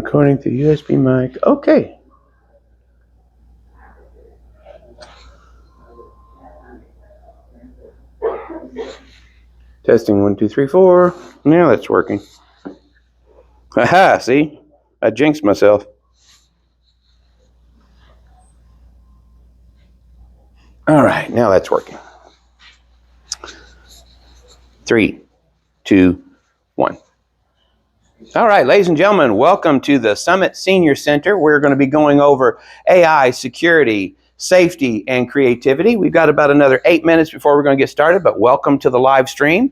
Recording through USB mic. Okay. Testing 1, 2, 3, 4. Now that's working. Aha, see? I jinxed myself. All right, now that's working. 3, 2, 1. All right, ladies and gentlemen, welcome to the Summit Senior Center. We're going to be going over AI, security, safety, and creativity. We've got about another 8 minutes before we're going to get started, but welcome to the live stream.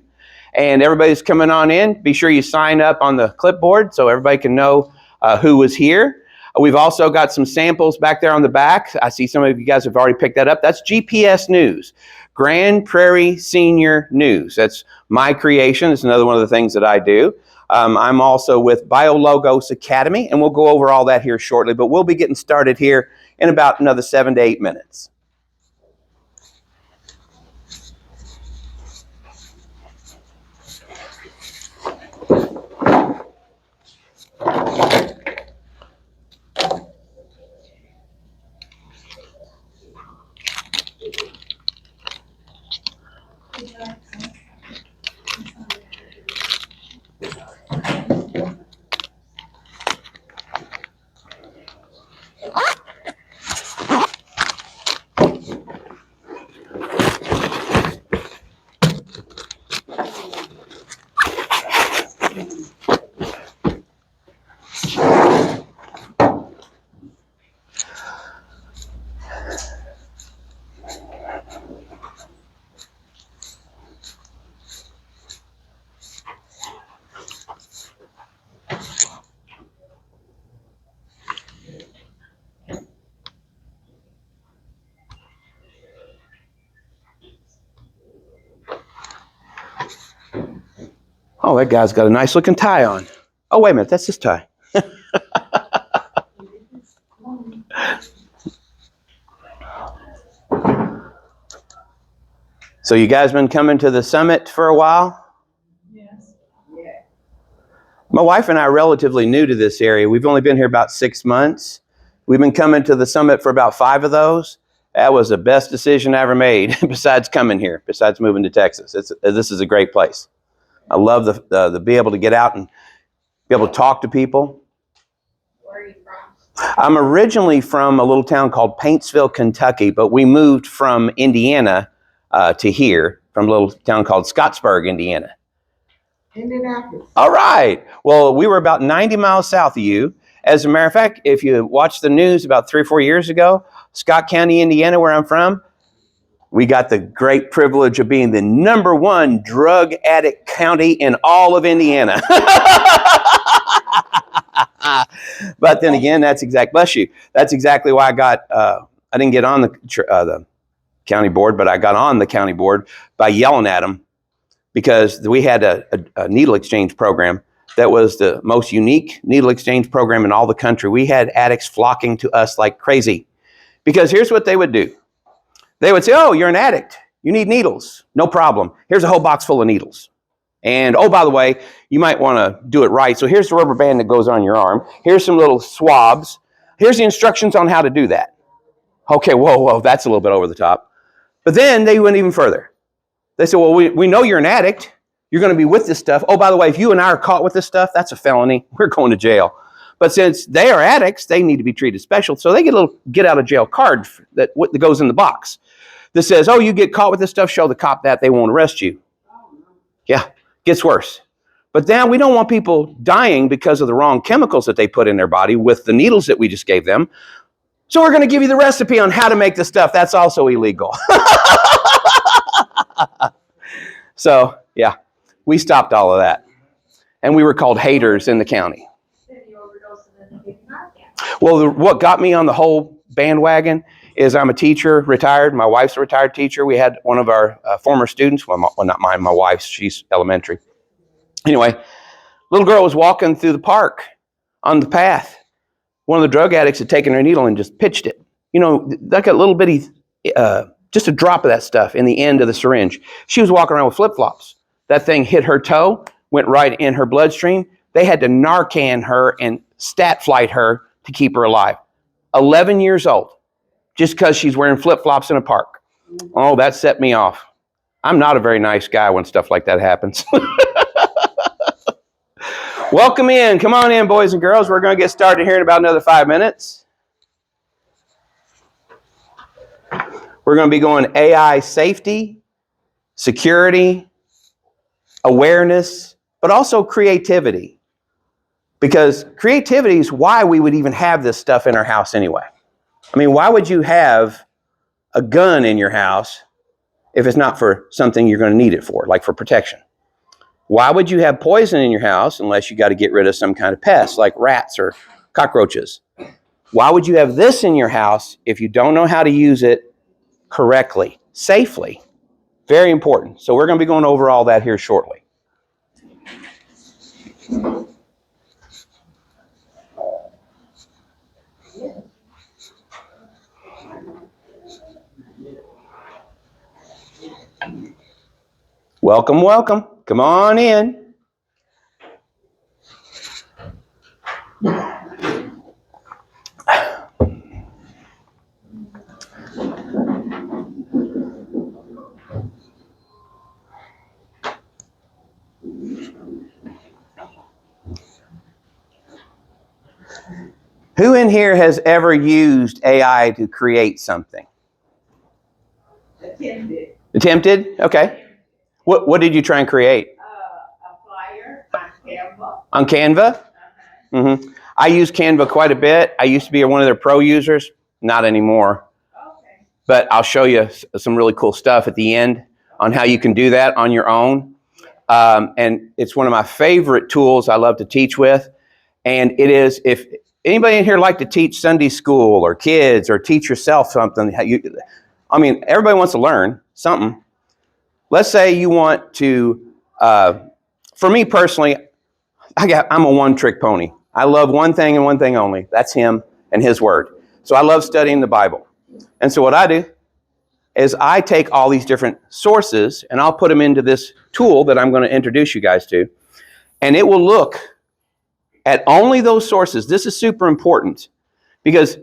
And everybody's coming on in. Be sure you sign up on the clipboard so everybody can know who was here. We've also got some samples back there on the back. I see some of you guys have already picked that up. That's GPS News, Grand Prairie Senior News. That's my creation. It's another one of the things that I do. I'm also with BioLogos Academy, and we'll go over all that here shortly, but we'll be getting started here in about another 7 to 8 minutes. Oh, that guy's got a nice looking tie on. Oh, wait a minute, that's his tie. So you guys been coming to the summit for a while? Yes. Yeah. My wife and I are relatively new to this area. We've only been here about 6 months. We've been coming to the summit for about 5 of those. That was the best decision I ever made besides coming here, besides moving to Texas. This is a great place. I love the be able to get out and be able to talk to people. Where are you from? I'm originally from a little town called Paintsville, Kentucky, but we moved from Indiana to here, from a little town called Scottsburg, Indiana. Indianapolis. All right. Well, we were about 90 miles south of you. As a matter of fact, if you watched the news about 3 or 4 years ago, Scott County, Indiana, where I'm from, we got the great privilege of being the #1 drug addict county in all of Indiana. But then again, bless you. That's exactly why I didn't get on the county board, but I got on the county board by yelling at them because we had a needle exchange program that was the most unique needle exchange program in all the country. We had addicts flocking to us like crazy because here's what they would do. They would say, oh, you're an addict. You need needles. No problem. Here's a whole box full of needles. And, oh, by the way, you might want to do it right. So here's the rubber band that goes on your arm. Here's some little swabs. Here's the instructions on how to do that. Okay, whoa, that's a little bit over the top. But then they went even further. They said, well, we know you're an addict. You're going to be with this stuff. Oh, by the way, if you and I are caught with this stuff, that's a felony. We're going to jail. But since they are addicts, they need to be treated special. So they get a little get-out-of-jail card that goes in the box that says, oh, you get caught with this stuff, show the cop that, they won't arrest you. Yeah, gets worse. But now we don't want people dying because of the wrong chemicals that they put in their body with the needles that we just gave them. So we're going to give you the recipe on how to make the stuff. That's also illegal. So, yeah, we stopped all of that. And we were called haters in the county. Well, what got me on the whole bandwagon is I'm a teacher, retired. My wife's a retired teacher. We had one of our former students, well, not mine, my wife's, she's elementary. Anyway, little girl was walking through the park on the path. One of the drug addicts had taken her needle and just pitched it. You know, like a little bitty, just a drop of that stuff in the end of the syringe. She was walking around with flip-flops. That thing hit her toe, went right in her bloodstream. They had to Narcan her and stat flight her to keep her alive. 11 years old, just because she's wearing flip-flops in a park. Oh, that set me off. I'm not a very nice guy when stuff like that happens. Welcome in. Come on in, boys and girls. We're going to get started here in about another 5 minutes. We're going to be going AI safety, security, awareness, but also creativity. Because creativity is why we would even have this stuff in our house anyway. I mean, why would you have a gun in your house if it's not for something you're going to need it for, like for protection? Why would you have poison in your house unless you got to get rid of some kind of pest like rats or cockroaches? Why would you have this in your house if you don't know how to use it correctly, safely? Very important. So we're going to be going over all that here shortly. Welcome, welcome. Come on in. Who in here has ever used AI to create something? Attended. Attempted? Okay. What did you try and create? A flyer on Canva. On Canva? Mm-hmm. I use Canva quite a bit. I used to be one of their pro users. Not anymore. Okay. But I'll show you some really cool stuff at the end on how you can do that on your own. And it's one of my favorite tools I love to teach with. And it is, if anybody in here like to teach Sunday school or kids or teach yourself something, everybody wants to learn something. Let's say you want to, for me personally, I'm a one-trick pony. I love one thing and one thing only. That's Him and His Word. So I love studying the Bible. And so what I do is I take all these different sources and I'll put them into this tool that I'm going to introduce you guys to. And it will look at only those sources. This is super important because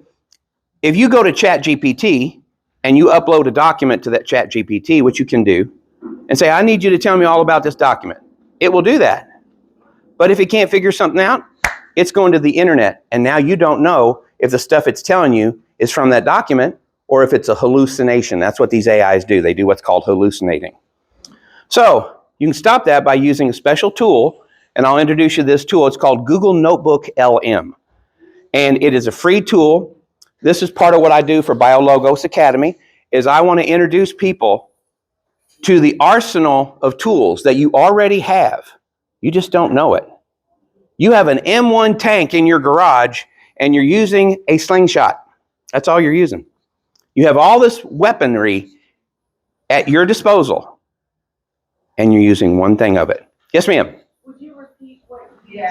if you go to ChatGPT and you upload a document to that ChatGPT, which you can do, and say, I need you to tell me all about this document, it will do that. But if it can't figure something out, it's going to the internet. And now you don't know if the stuff it's telling you is from that document or if it's a hallucination. That's what these AIs do. They do what's called hallucinating. So you can stop that by using a special tool, and I'll introduce you to this tool. It's called Google Notebook LM. And it is a free tool. This is part of what I do for BioLogos Academy, is I want to introduce people to the arsenal of tools that you already have. You just don't know it. You have an M1 tank in your garage, and you're using a slingshot. That's all you're using. You have all this weaponry at your disposal, and you're using one thing of it. Yes, ma'am? Would you repeat what you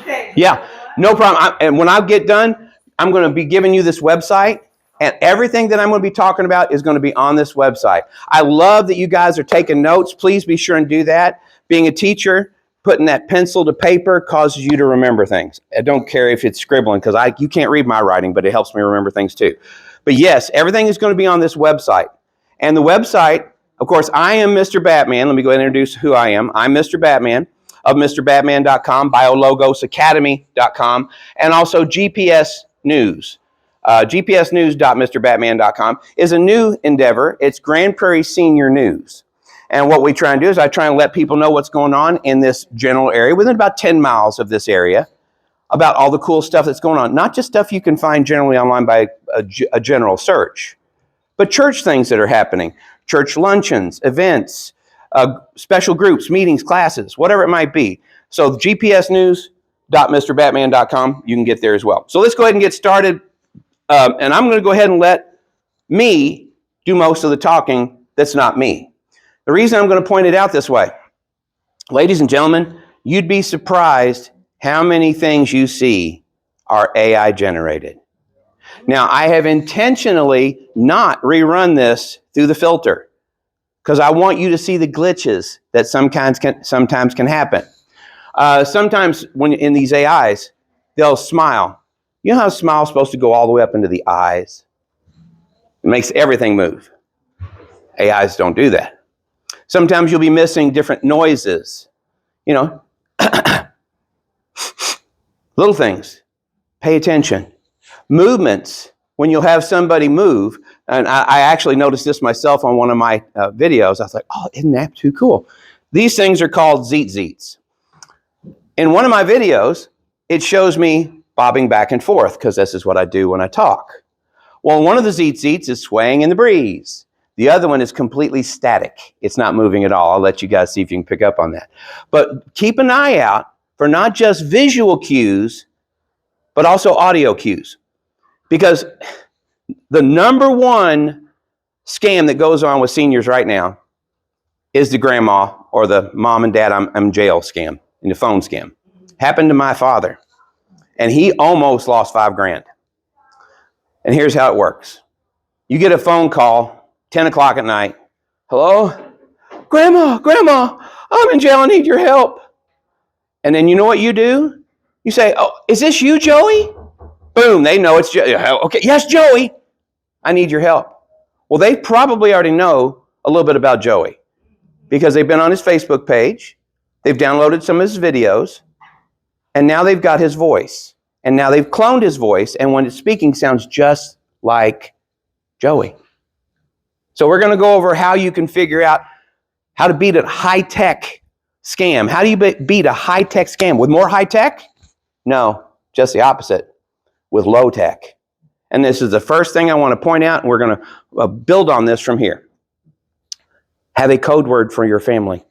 said? Yeah, no problem. And when I get done, I'm going to be giving you this website, and everything that I'm going to be talking about is going to be on this website. I love that you guys are taking notes. Please be sure and do that. Being a teacher, putting that pencil to paper causes you to remember things. I don't care if it's scribbling, because you can't read my writing, but it helps me remember things too. But yes, everything is going to be on this website. And the website, of course, I am Mr. Batman. Let me go ahead and introduce who I am. I'm Mr. Batman of MrBatman.com, BioLogosAcademy.com, and also GPS News. GPSnews.MrBatman.com is a new endeavor. It's Grand Prairie Senior News. And what we try and do is I try and let people know what's going on in this general area, within about 10 miles of this area, about all the cool stuff that's going on. Not just stuff you can find generally online by a general search, but church things that are happening, church luncheons, events, special groups, meetings, classes, whatever it might be. So gpsnews.mrbatman.com, you can get there as well. So let's go ahead and get started. And I'm going to go ahead and let me do most of the talking that's not me. The reason I'm going to point it out this way, ladies and gentlemen, you'd be surprised how many things you see are AI generated. Now, I have intentionally not rerun this through the filter because I want you to see the glitches that sometimes can happen. Sometimes when in these AIs, they'll smile. You know how a smile is supposed to go all the way up into the eyes? It makes everything move. AIs don't do that. Sometimes you'll be missing different noises. You know, little things. Pay attention. Movements. When you'll have somebody move, and I actually noticed this myself on one of my videos. I was like, oh, isn't that too cool? These things are called zeet-zeets. In one of my videos, it shows me bobbing back and forth because this is what I do when I talk. Well, one of the zeet-zeets is swaying in the breeze. The other one is completely static. It's not moving at all. I'll let you guys see if you can pick up on that. But keep an eye out for not just visual cues, but also audio cues. Because the number one scam that goes on with seniors right now is the grandma or the mom and dad, I'm in jail scam, and the phone scam. Happened to my father. And he almost lost $5,000. And here's how it works. You get a phone call, 10 o'clock at night. Hello? Grandma, I'm in jail, I need your help. And then you know what you do? You say, oh, is this you, Joey? Boom, they know it's Joey. Okay, yes, Joey, I need your help. Well, they probably already know a little bit about Joey because they've been on his Facebook page, they've downloaded some of his videos, and now they've got his voice. And now they've cloned his voice, and when it's speaking, sounds just like Joey. So we're going to go over how you can figure out how to beat a high-tech scam. How do you beat a high-tech scam? With more high-tech? No, just the opposite. With low-tech. And this is the first thing I want to point out, and we're going to build on this from here. Have a code word for your family.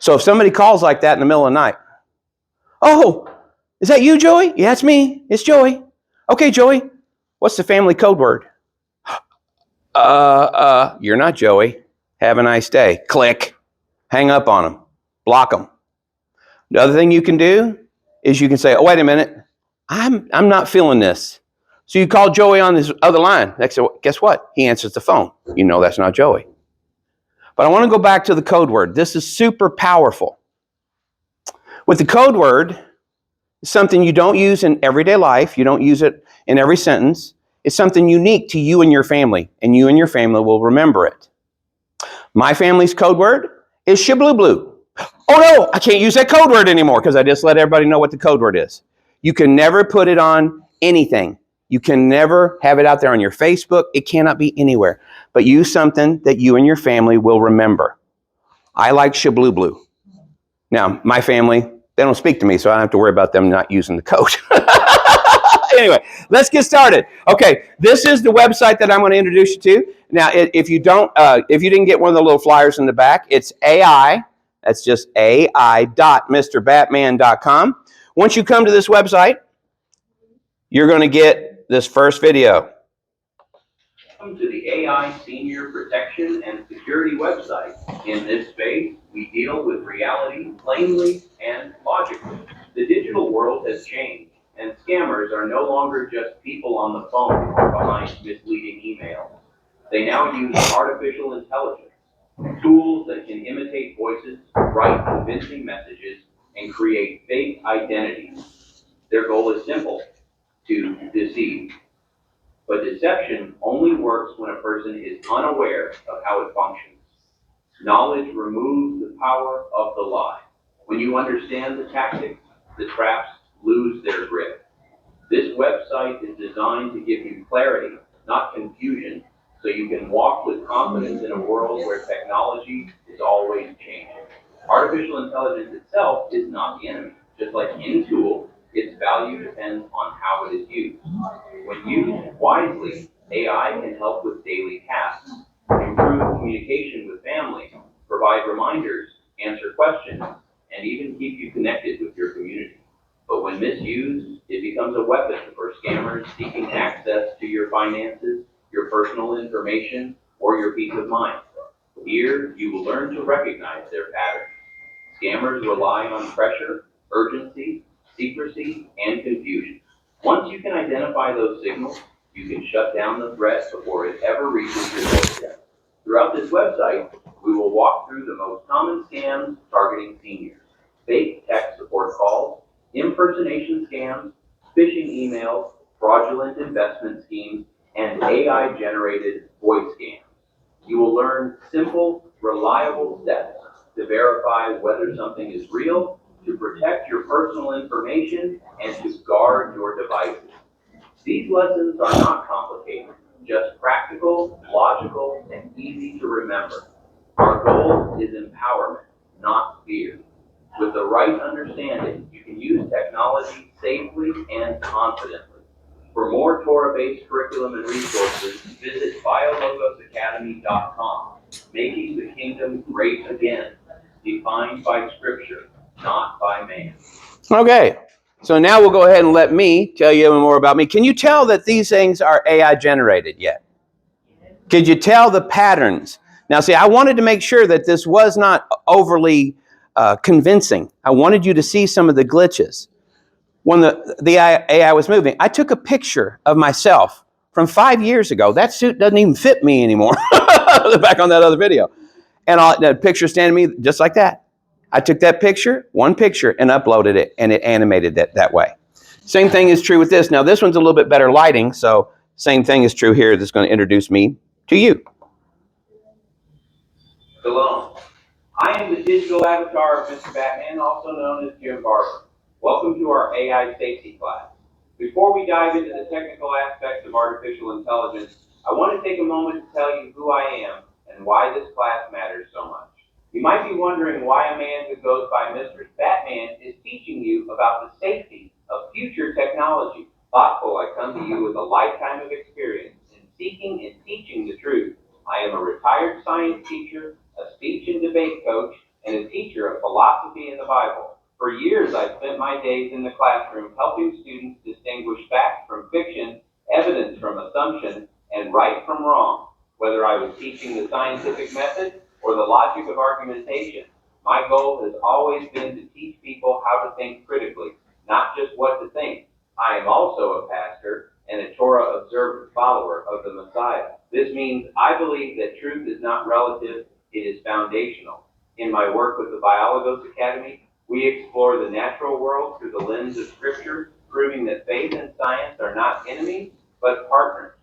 So if somebody calls like that in the middle of the night, oh, is that you, Joey? Yeah, it's me. It's Joey. Okay, Joey, what's the family code word? You're not Joey. Have a nice day. Click. Hang up on them. Block them. The other thing you can do is you can say, oh, wait a minute. I'm not feeling this. So you call Joey on this other line. Guess what? He answers the phone. You know that's not Joey. But I want to go back to the code word. This is super powerful. With the code word, it's something you don't use in everyday life. You don't use it in every sentence. It's something unique to you and your family, and you and your family will remember it. My family's code word is shabloo-blue. Oh no, I can't use that code word anymore because I just let everybody know what the code word is. You can never put it on anything. You can never have it out there on your Facebook. It cannot be anywhere. But use something that you and your family will remember. I like shabloo-blue. Now, my family, they don't speak to me, so I don't have to worry about them not using the code. Anyway, let's get started. Okay, this is the website that I'm going to introduce you to. Now, if you didn't get one of the little flyers in the back, it's AI. That's just AI.MrBatman.com. Once you come to this website, you're going to get this first video. Welcome to the AI Senior Protection and Security website. In this space, we deal with reality plainly and logically. The digital world has changed, and scammers are no longer just people on the phone or behind misleading emails. They now use artificial intelligence, tools that can imitate voices, write convincing messages, and create fake identities. Their goal is simple: to deceive. But deception only works when a person is unaware of how it functions. Knowledge removes the power of the lie. When you understand the tactics, the traps lose their grip. This website is designed to give you clarity, not confusion, so you can walk with confidence in a world where technology is always changing. Artificial intelligence itself is not the enemy. Just like any tool, its value depends on how it is used. When used wisely, AI can help with daily tasks, improve communication with family, provide reminders, answer questions, and even keep you connected with your community. But when misused, it becomes a weapon for scammers seeking access to your finances, your personal information, or your peace of mind. Here, you will learn to recognize their patterns. Scammers rely on pressure, urgency, secrecy, and confusion. Once you can identify those signals, you can shut down the threat before it ever reaches your doorstep. Throughout this website, we will walk through the most common scams targeting seniors: fake tech support calls, impersonation scams, emails, fraudulent investment schemes, and AI-generated voice scams. You will learn simple, reliable steps to verify whether something is real, to protect your personal information, and to guard your devices. These lessons are not complicated, just practical, logical, and easy to remember. Our goal is empowerment, not fear. With the right understanding, you can use technology safely and confidently. For more Torah-based curriculum and resources, visit biologosacademy.com. Making the kingdom great again, defined by Scripture, not by man. Okay, so now we'll go ahead and let me tell you more about me. Can you tell that these things are AI generated yet? Could you tell the patterns? Now, see, I wanted to make sure that this was not overly convincing. I wanted you to see some of the glitches. When the AI was moving, I took a picture of myself from 5 years ago. That suit doesn't even fit me anymore. Back on that other video. And the picture standing me just like that. I took that picture, one picture, and uploaded it, and it animated it that way. Same thing is true with this. Now, this one's a little bit better lighting, so same thing is true here. That's going to introduce me to you. Shalom. I am the digital avatar of Mr. Batman, also known as Jim Barber. Welcome to our AI safety class. Before we dive into the technical aspects of artificial intelligence, I want to take a moment to tell you who I am and why this class matters so much. You might be wondering why a man who goes by Mr. Batman is teaching you about the safety of future technology. Thoughtful, I come to you with a lifetime of experience in seeking and teaching the truth. I am a retired science teacher, a speech and debate coach, and a teacher of philosophy and the Bible. For years, I've spent my days in the classroom helping students distinguish fact from fiction, evidence from assumption, and right from wrong. Whether I was teaching the scientific method or the logic of argumentation, my goal has always been to teach people how to think critically, not just what to think. I am also a pastor and a Torah-observant follower of the Messiah. This means I believe that truth is not relative, it is foundational. In my work with the Biologos Academy, we explore the natural world through the lens of Scripture, proving that faith and science are not enemies, but partners.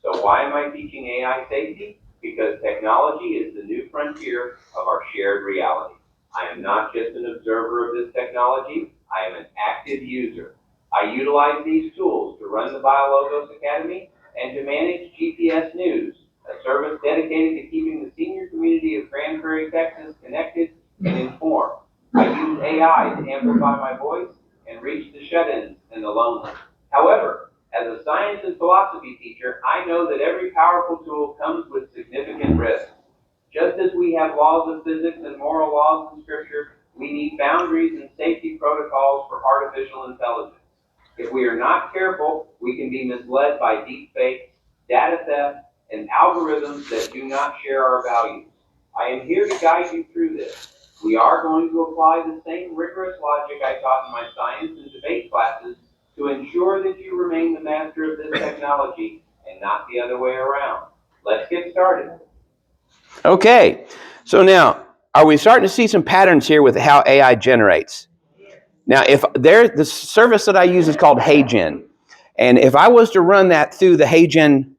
So why am I teaching AI safety? Because technology is the new frontier of our shared reality. I am not just an observer of this technology, I am an active user. I utilize these tools to run the Biologos Academy and to manage GPS News, a service dedicated to keeping the senior community of Grandparent, Texas connected and informed. I use AI to amplify my voice and reach the shut-ins and the lonely. However, as a science and philosophy teacher, I know that every powerful tool comes with significant risks. Just as we have laws of physics and moral laws in Scripture, we need boundaries and safety protocols for artificial intelligence. If we are not careful, we can be misled by deepfake, data theft, and algorithms that do not share our values. I am here to guide you through this. We are going to apply the same rigorous logic I taught in my science and debate classes to ensure that you remain the master of this technology and not the other way around. Let's get started. Okay, so now, are we starting to see some patterns here with how AI generates? Now, the service that I use is called HeyGen, and if I was to run that through the HeyGen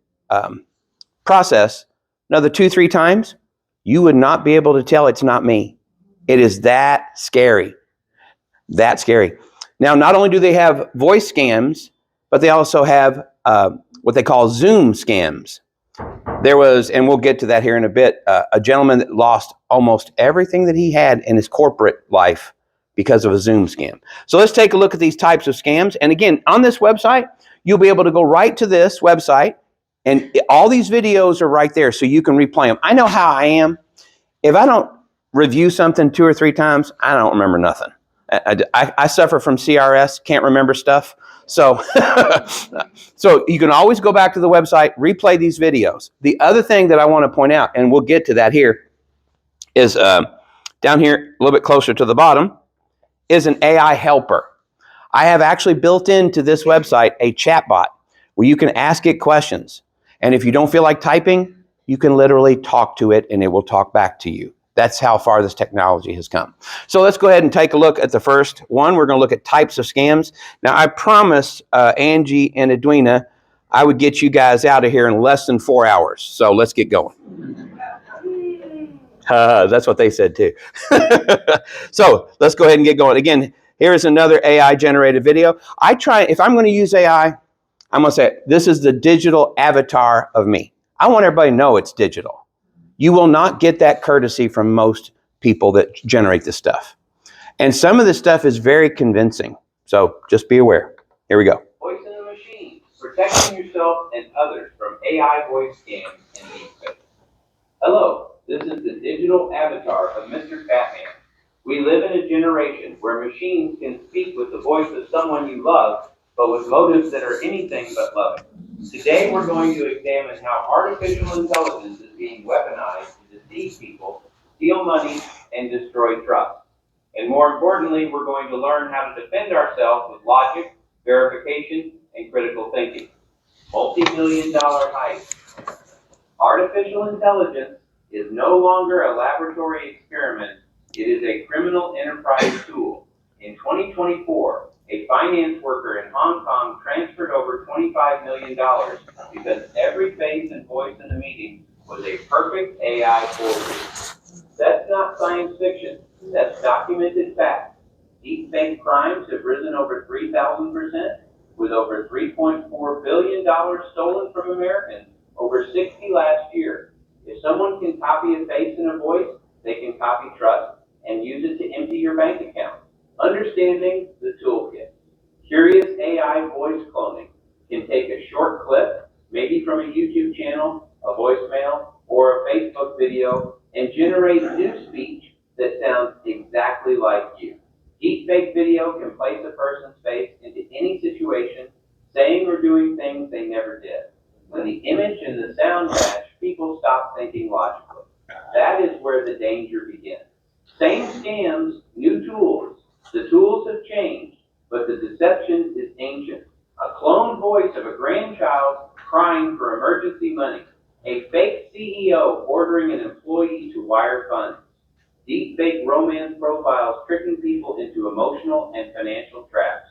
process another 2-3 times, you would not be able to tell it's not me. It is that scary. That scary. Now, not only do they have voice scams, but they also have what they call Zoom scams. There was, and we'll get to that here in a bit, a gentleman that lost almost everything that he had in his corporate life because of a Zoom scam. So let's take a look at these types of scams. And again, on this website, you'll be able to go right to this website, and all these videos are right there so you can replay them. I know how I am. If I don't review something 2 or 3 times, I don't remember nothing. I suffer from CRS, can't remember stuff. So, so you can always go back to the website, replay these videos. The other thing that I want to point out, and we'll get to that here, is down here a little bit closer to the bottom, is an AI helper. I have actually built into this website a chatbot where you can ask it questions. And if you don't feel like typing, you can literally talk to it and it will talk back to you. That's how far this technology has come. So let's go ahead and take a look at the first one. We're going to look at types of scams. Now, I promised Angie and Edwina I would get you guys out of here in less than 4 hours. So let's get going. That's what they said too. So let's go ahead and get going. Again, here is another AI generated video. If I'm going to use AI, I'm going to say, this is the digital avatar of me. I want everybody to know it's digital. You will not get that courtesy from most people that generate this stuff. And some of this stuff is very convincing. So just be aware. Here we go. Voice in the machine, protecting yourself and others from AI voice scams and deepfakes. Hello, this is the digital avatar of Mr. Batman. We live in a generation where machines can speak with the voice of someone you love, but with motives that are anything but loving. Today, we're going to examine how artificial intelligence is being weaponized to deceive people, steal money, and destroy trust. And more importantly, we're going to learn how to defend ourselves with logic, verification, and critical thinking. Multi-million-dollar hype. Artificial intelligence is no longer a laboratory experiment. It is a criminal enterprise tool. In 2024, a finance worker in Hong Kong transferred over $25 million because every face and voice in the meeting was a perfect AI forgery. That's not science fiction. That's documented fact. Deepfake crimes have risen over 3,000%, with over $3.4 billion stolen from Americans, over 60 last year. If someone can copy a face and a voice, they can copy trust and use it to empty your bank account. Understanding the toolkit. Curious AI voice cloning can take a short clip, maybe from a YouTube channel, a voicemail, or a Facebook video, and generate new speech that sounds exactly like you. Deepfake video can place a person's face into any situation, saying or doing things they never did. When the image and the sound match, people stop thinking logically. That is where the danger begins. Same scams, new tools. The tools have changed, but the deception is ancient. A cloned voice of a grandchild crying for emergency money. A fake CEO ordering an employee to wire funds. Deepfake romance profiles tricking people into emotional and financial traps.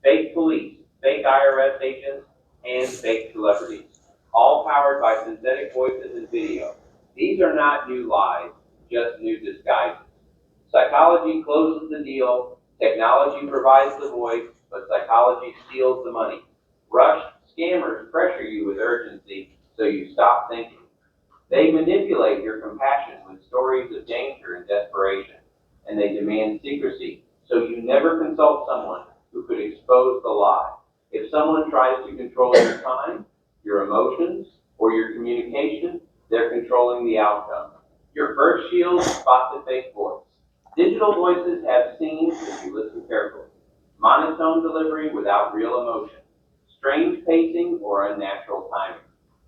Fake police, fake IRS agents, and fake celebrities. All powered by synthetic voices and video. These are not new lies, just new disguises. Psychology closes the deal, technology provides the voice, but psychology steals the money. Rushed scammers pressure you with urgency, so you stop thinking. They manipulate your compassion with stories of danger and desperation, and they demand secrecy, so you never consult someone who could expose the lie. If someone tries to control your time, your emotions, or your communication, they're controlling the outcome. Your first shield, spot the fake voice. Digital voices have scenes if you listen carefully. Monotone delivery without real emotion. Strange pacing or unnatural timing.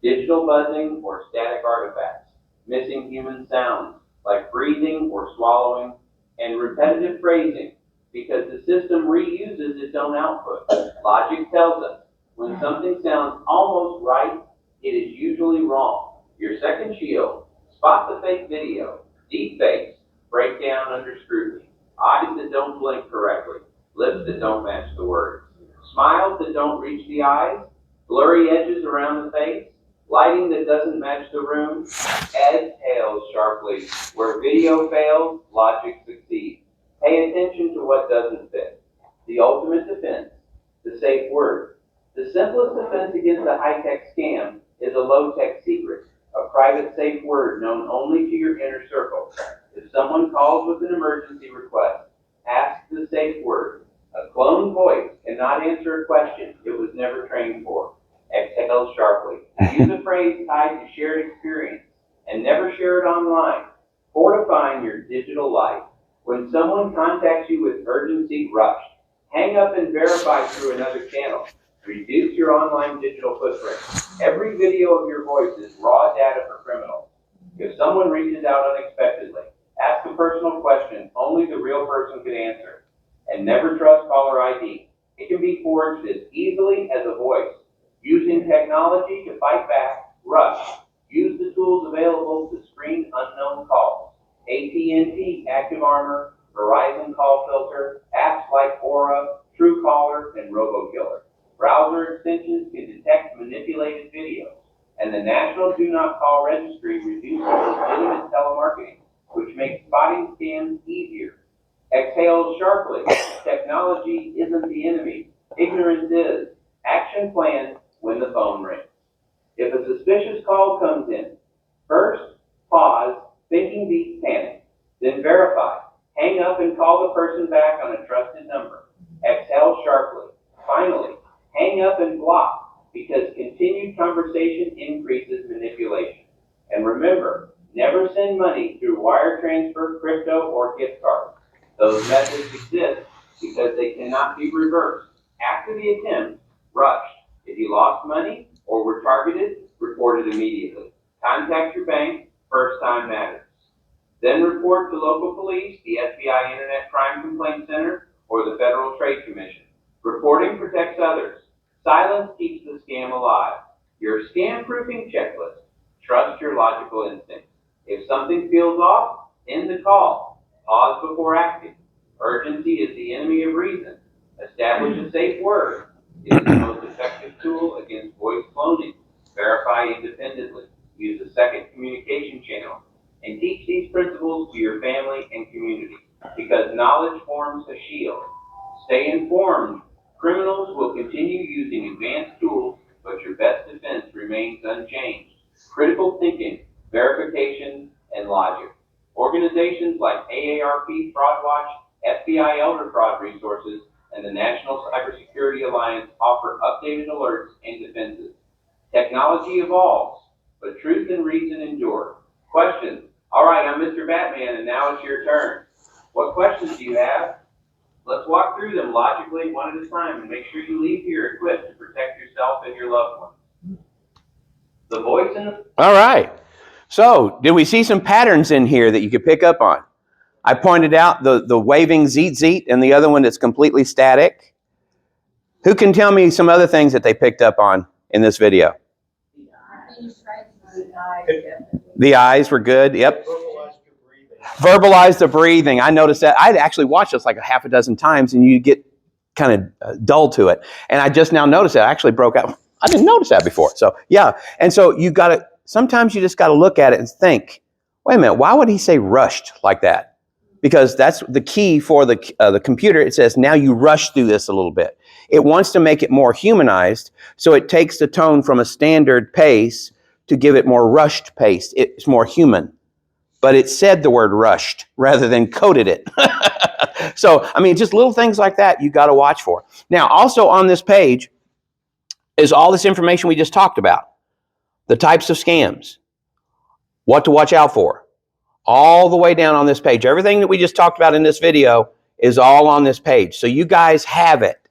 Digital buzzing or static artifacts. Missing human sounds like breathing or swallowing. And repetitive phrasing because the system reuses its own output. Logic tells us when something sounds almost right, it is usually wrong. Your second shield, spot the fake video. Deepfakes break down under scrutiny. Eyes that don't blink correctly. Lips that don't match the words. Smiles that don't reach the eyes. Blurry edges around the face. Lighting that doesn't match the room. Ads tails sharply. Where video fails, logic succeeds. Pay attention to what doesn't fit. The ultimate defense, the safe word. The simplest defense against a high-tech scam is a low-tech secret, a private safe word known only to your inner circle. If someone calls with an emergency request, ask the safe word. A cloned voice cannot answer a question it was never trained for. Exhale sharply. Use a phrase tied to shared experience and never share it online. Fortifying your digital life. When someone contacts you with urgency, rush. Hang up and verify through another channel. Reduce your online digital footprint. Every video of your voice is raw data for criminals. If someone reaches out unexpectedly, ask a personal question only the real person can answer. And never trust caller ID. It can be forged as easily as a voice. Using technology to fight back, rush. Use the tools available to screen unknown calls. AT&T Active Armor, Verizon Call Filter, apps like Aura, Truecaller, and RoboKiller. Browser extensions can detect manipulated videos, and the National Do Not Call Registry reduces legitimate telemarketing, which makes spotting scams easier. Exhale sharply. Technology isn't the enemy. Ignorance is. Action plans when the phone rings. If a suspicious call comes in, first, pause, thinking beats panic. Then verify. Hang up and call the person back on a trusted number. Exhale sharply. Finally, hang up and block, because continued conversation increases manipulation. And remember, never send money through wire transfer, crypto, or gift cards. Those methods exist because they cannot be reversed. After the attempt, rush. If you lost money or were targeted, report it immediately. Contact your bank. First time matters. Then report to local police, the FBI Internet Crime Complaint Center, or the Federal Trade Commission. Reporting protects others. Silence keeps the scam alive. Your scam proofing checklist. Trust your logical instincts. If something feels off, end the call. Pause before acting. Urgency is the enemy of reason. Establish a safe word. It is the most effective tool against voice cloning. Verify independently. Use a second communication channel. And teach these principles to your family and community, because knowledge forms a shield. Stay informed. Criminals will continue using advanced tools, but your best defense remains unchanged. Critical thinking, verification, and logic. Organizations like AARP Fraud Watch, FBI Elder Fraud Resources, and the National Cybersecurity Alliance offer updated alerts and defenses. Technology evolves, but truth and reason endure. Questions? All right, I'm Mr. Batman, and now it's your turn. What questions do you have? Let's walk through them logically, one at a time, and make sure you leave here equipped to protect yourself and your loved ones. The voice in the... All right. So, did we see some patterns in here that you could pick up on? I pointed out the waving zeet zeet and the other one that's completely static. Who can tell me some other things that they picked up on in this video? The eyes were good. Yep. Verbalize the breathing. I noticed that. I'd actually watched this like a half a dozen times, and you get kind of dull to it. And I just now noticed it. I actually broke out. I didn't notice that before. So yeah. And so you got to. Sometimes you just got to look at it and think, wait a minute, why would he say rushed like that? Because that's the key for the computer. It says now you rush through this a little bit. It wants to make it more humanized, so it takes the tone from a standard pace to give it more rushed pace. It's more human. But it said the word rushed rather than coded it. So, I mean, just little things like that you got to watch for. Now, also on this page is all this information we just talked about. The types of scams, what to watch out for. All the way down on this page. Everything that we just talked about in this video is all on this page. So you guys have it.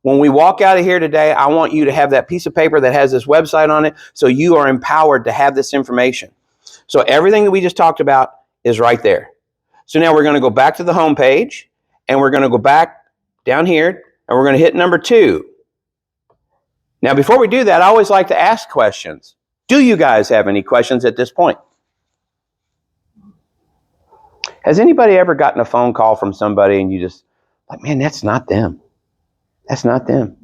When we walk out of here today, I want you to have that piece of paper that has this website on it, so you are empowered to have this information. So everything that we just talked about is right there. So now we're going to go back to the home page, and we're going to go back down here, and we're going to hit number 2. Now, before we do that, I always like to ask questions. Do you guys have any questions at this point? Has anybody ever gotten a phone call from somebody and you just, like, man, that's not them. That's not them.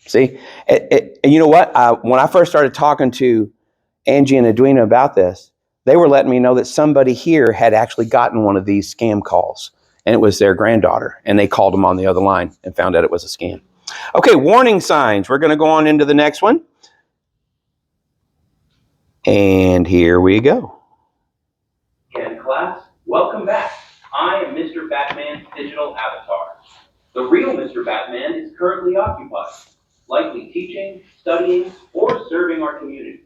See? And you know what? When I first started talking to Angie and Edwina about this, they were letting me know that somebody here had actually gotten one of these scam calls, and it was their granddaughter, and they called them on the other line and found out it was a scam. Okay, warning signs. We're going to go on into the next one. And here we go. Again, class, welcome back. I am Mr. Batman's digital avatar. The real Mr. Batman is currently occupied, likely teaching, studying, or serving our community.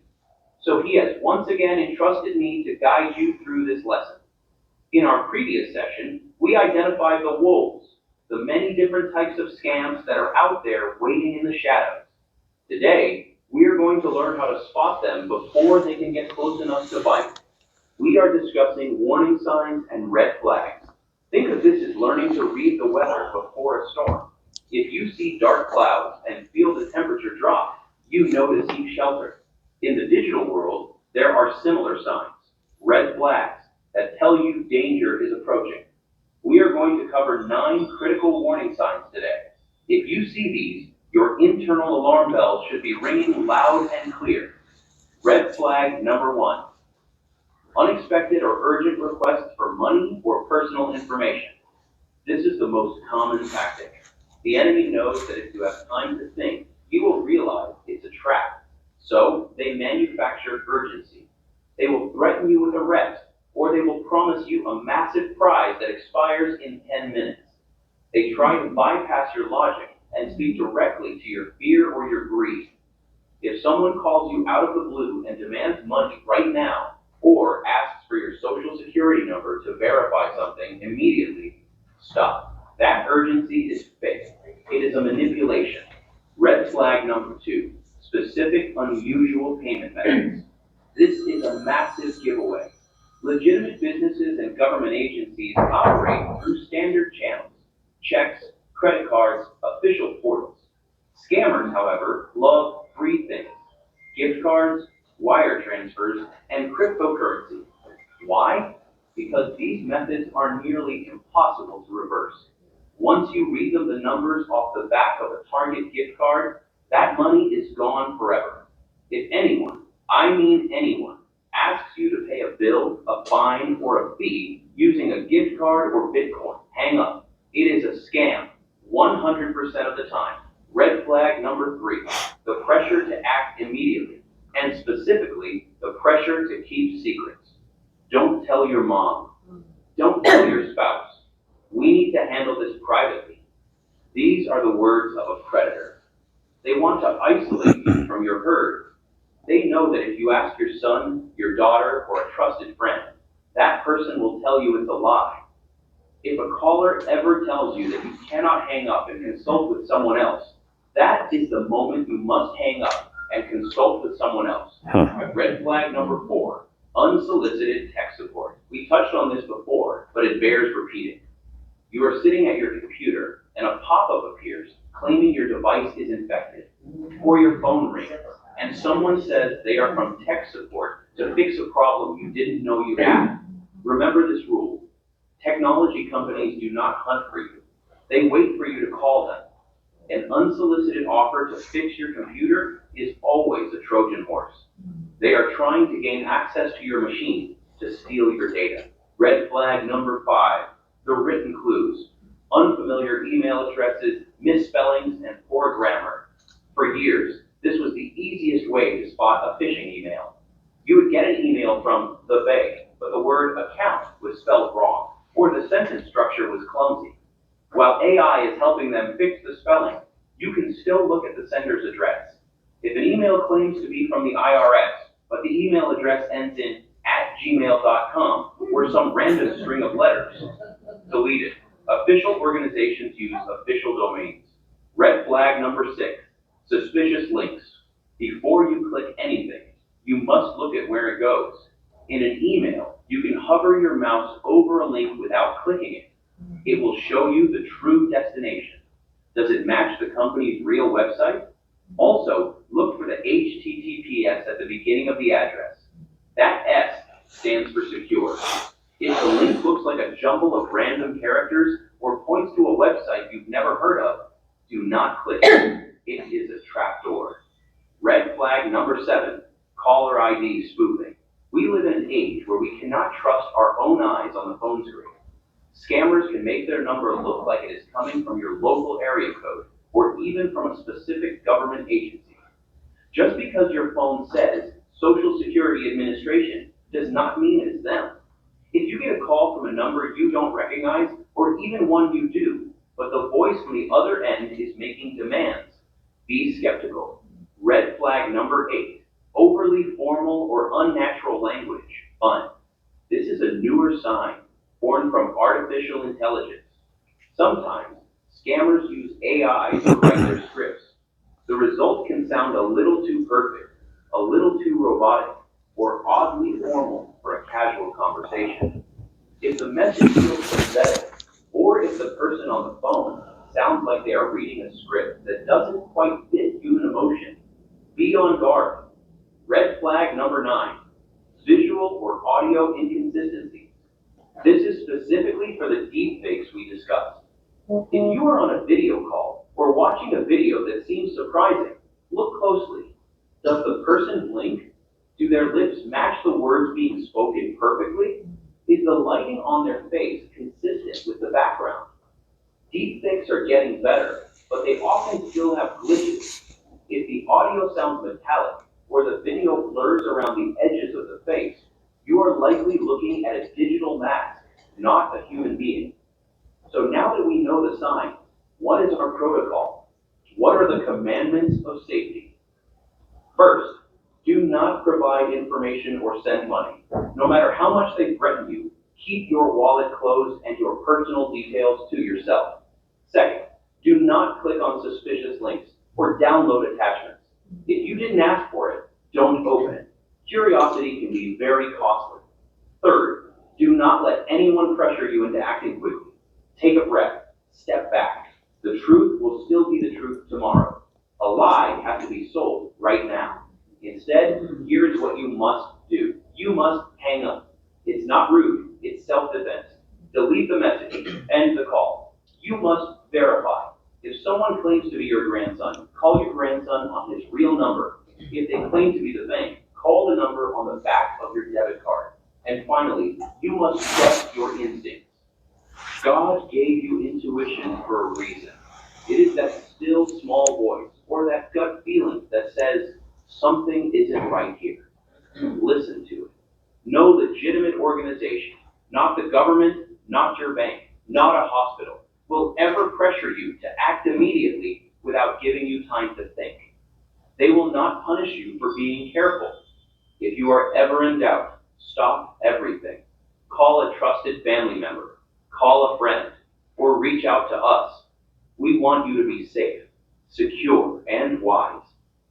So he has once again entrusted me to guide you through this lesson. In our previous session, we identified the wolves, the many different types of scams that are out there waiting in the shadows. Today, we are going to learn how to spot them before they can get close enough to bite. We are discussing warning signs and red flags. Think of this as learning to read the weather before a storm. If you see dark clouds and feel the temperature drop, you know to seek shelter. In the digital world, there are similar signs, red flags. that tell you danger is approaching. We are going to cover 9 critical warning signs today. If you see these, your internal alarm bells should be ringing loud and clear. Red flag number 1. Unexpected or urgent requests for money or personal information. This is the most common tactic. The enemy knows that if you have time to think, you will realize it's a trap. So they manufacture urgency. They will threaten you with arrest, or they will promise you a massive prize that expires in 10 minutes. They try to bypass your logic and speak directly to your fear or your greed. If someone calls you out of the blue and demands money right now, or asks for your social security number to verify something immediately, stop. That urgency is fake. It is a manipulation. Red flag number 2, specific unusual payment methods. This is a massive giveaway. Legitimate businesses and government agencies operate through standard channels, checks, credit cards, official portals. Scammers, however, love 3 things: gift cards, wire transfers, and cryptocurrency. Why? Because these methods are nearly impossible to reverse. Once you read them the numbers off the back of a Target gift card, that money is gone forever. If anyone, I mean anyone, asks you to pay a bill, a fine, or a fee using a gift card or Bitcoin, hang up. It is a scam, 100% of the time. Red flag number 3, the pressure to act immediately, and specifically, the pressure to keep secrets. Don't tell your mom. Don't tell your spouse. We need to handle this privately. These are the words of a predator. They want to isolate you from your herd. They know that if you ask your son, your daughter, or a trusted friend, that person will tell you it's a lie. If a caller ever tells you that you cannot hang up and consult with someone else, that is the moment you must hang up and consult with someone else. Red flag number 4, unsolicited tech support. We touched on this before, but it bears repeating. You are sitting at your computer and a pop-up appears claiming your device is infected, or your phone rings, and someone says they are from tech support to fix a problem you didn't know you had. Remember this rule. Technology companies do not hunt for you. They wait for you to call them. An unsolicited offer to fix your computer is always a Trojan horse. They are trying to gain access to your machine to steal your data. Red flag number 5, the written clues. Unfamiliar email addresses, misspellings, and poor grammar. For years, this was the easiest way to spot a phishing email. You would get an email from the bank, but the word account was spelled wrong, or the sentence structure was clumsy. While AI is helping them fix the spelling, you can still look at the sender's address. If an email claims to be from the IRS, but the email address ends in @gmail.com or some random string of letters, delete it. Official organizations use official domains. Red flag number 6, suspicious links. Before you click anything, you must look at where it goes. In an email, you can hover your mouse over a link without clicking it. It will show you the true destination. Does it match the company's real website? Also, look for the HTTPS at the beginning of the address. That S stands for secure. If the link looks like a jumble of random characters or points to a website you've never heard of, do not click it. It is a trapdoor. Red flag number 7, caller ID spoofing. We live in an age where we cannot trust our own eyes on the phone screen. Scammers can make their number look like it is coming from your local area code or even from a specific government agency. Just because your phone says Social Security Administration does not mean it's them. If you get a call from a number you don't recognize, or even one you do, but the voice from the other end is making demands, be skeptical. Red flag number 8, overly formal or unnatural language, fun. This is a newer sign, born from artificial intelligence. Sometimes, scammers use AI to write their scripts. The result can sound a little too perfect, a little too robotic, or oddly formal for a casual conversation. If the message feels pathetic, or if the person on the phone sounds like they are reading a script that doesn't quite fit human emotion, be on guard. Red flag number 9, visual or audio inconsistencies. This is specifically for the deepfakes we discussed. If you are on a video call or watching a video that seems surprising, look closely. Does the person blink? Do their lips match the words being spoken perfectly? Is the lighting on their face consistent with the background? Deepfakes are getting better, but they often still have glitches. If the audio sounds metallic or the video blurs around the edges of the face, you are likely looking at a digital mask, not a human being. So now that we know the signs, what is our protocol? What are the commandments of safety? First, do not provide information or send money. No matter how much they threaten you, keep your wallet closed and your personal details to yourself. Second, do not click on suspicious links or download attachments. If you didn't ask for it, don't open it. Curiosity can be very costly. Third, do not let anyone pressure you into acting quickly. Take a breath, step back. The truth will still be the truth tomorrow. A lie has to be sold right now. Instead, here's what you must do. You must hang up. It's not rude, it's self-defense. Delete the message, end the call. You must verify. If someone claims to be your grandson, call your grandson on his real number. If they claim to be the bank, call the number on the back of your debit card. And finally, you must trust your instincts. God gave you intuition for a reason. It is that still small voice or that gut feeling that says something isn't right here. Listen to it. No legitimate organization, not the government, not your bank, not a hospital, will ever pressure you to act immediately without giving you time to think. They will not punish you for being careful. If you are ever in doubt, stop everything. Call a trusted family member, call a friend, or reach out to us. We want you to be safe, secure, and wise.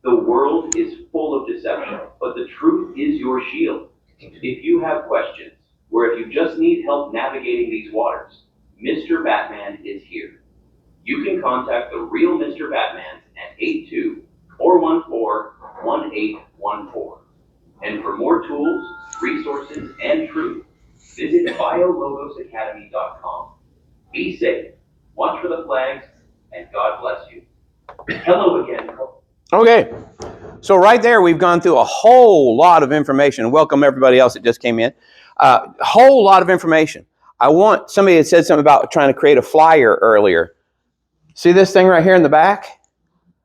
The world is full of deception, but the truth is your shield. If you have questions, or if you just need help navigating these waters, Mr. Batman is here. You can contact the real Mr. Batman at 82-414-1814. And for more tools, resources, and truth, visit biologosacademy.com. Be safe, watch for the flags, and God bless you. Hello again. Okay. So right there, we've gone through a whole lot of information. Welcome everybody else that just came in. A whole lot of information. Somebody had said something about trying to create a flyer earlier. See this thing right here in the back?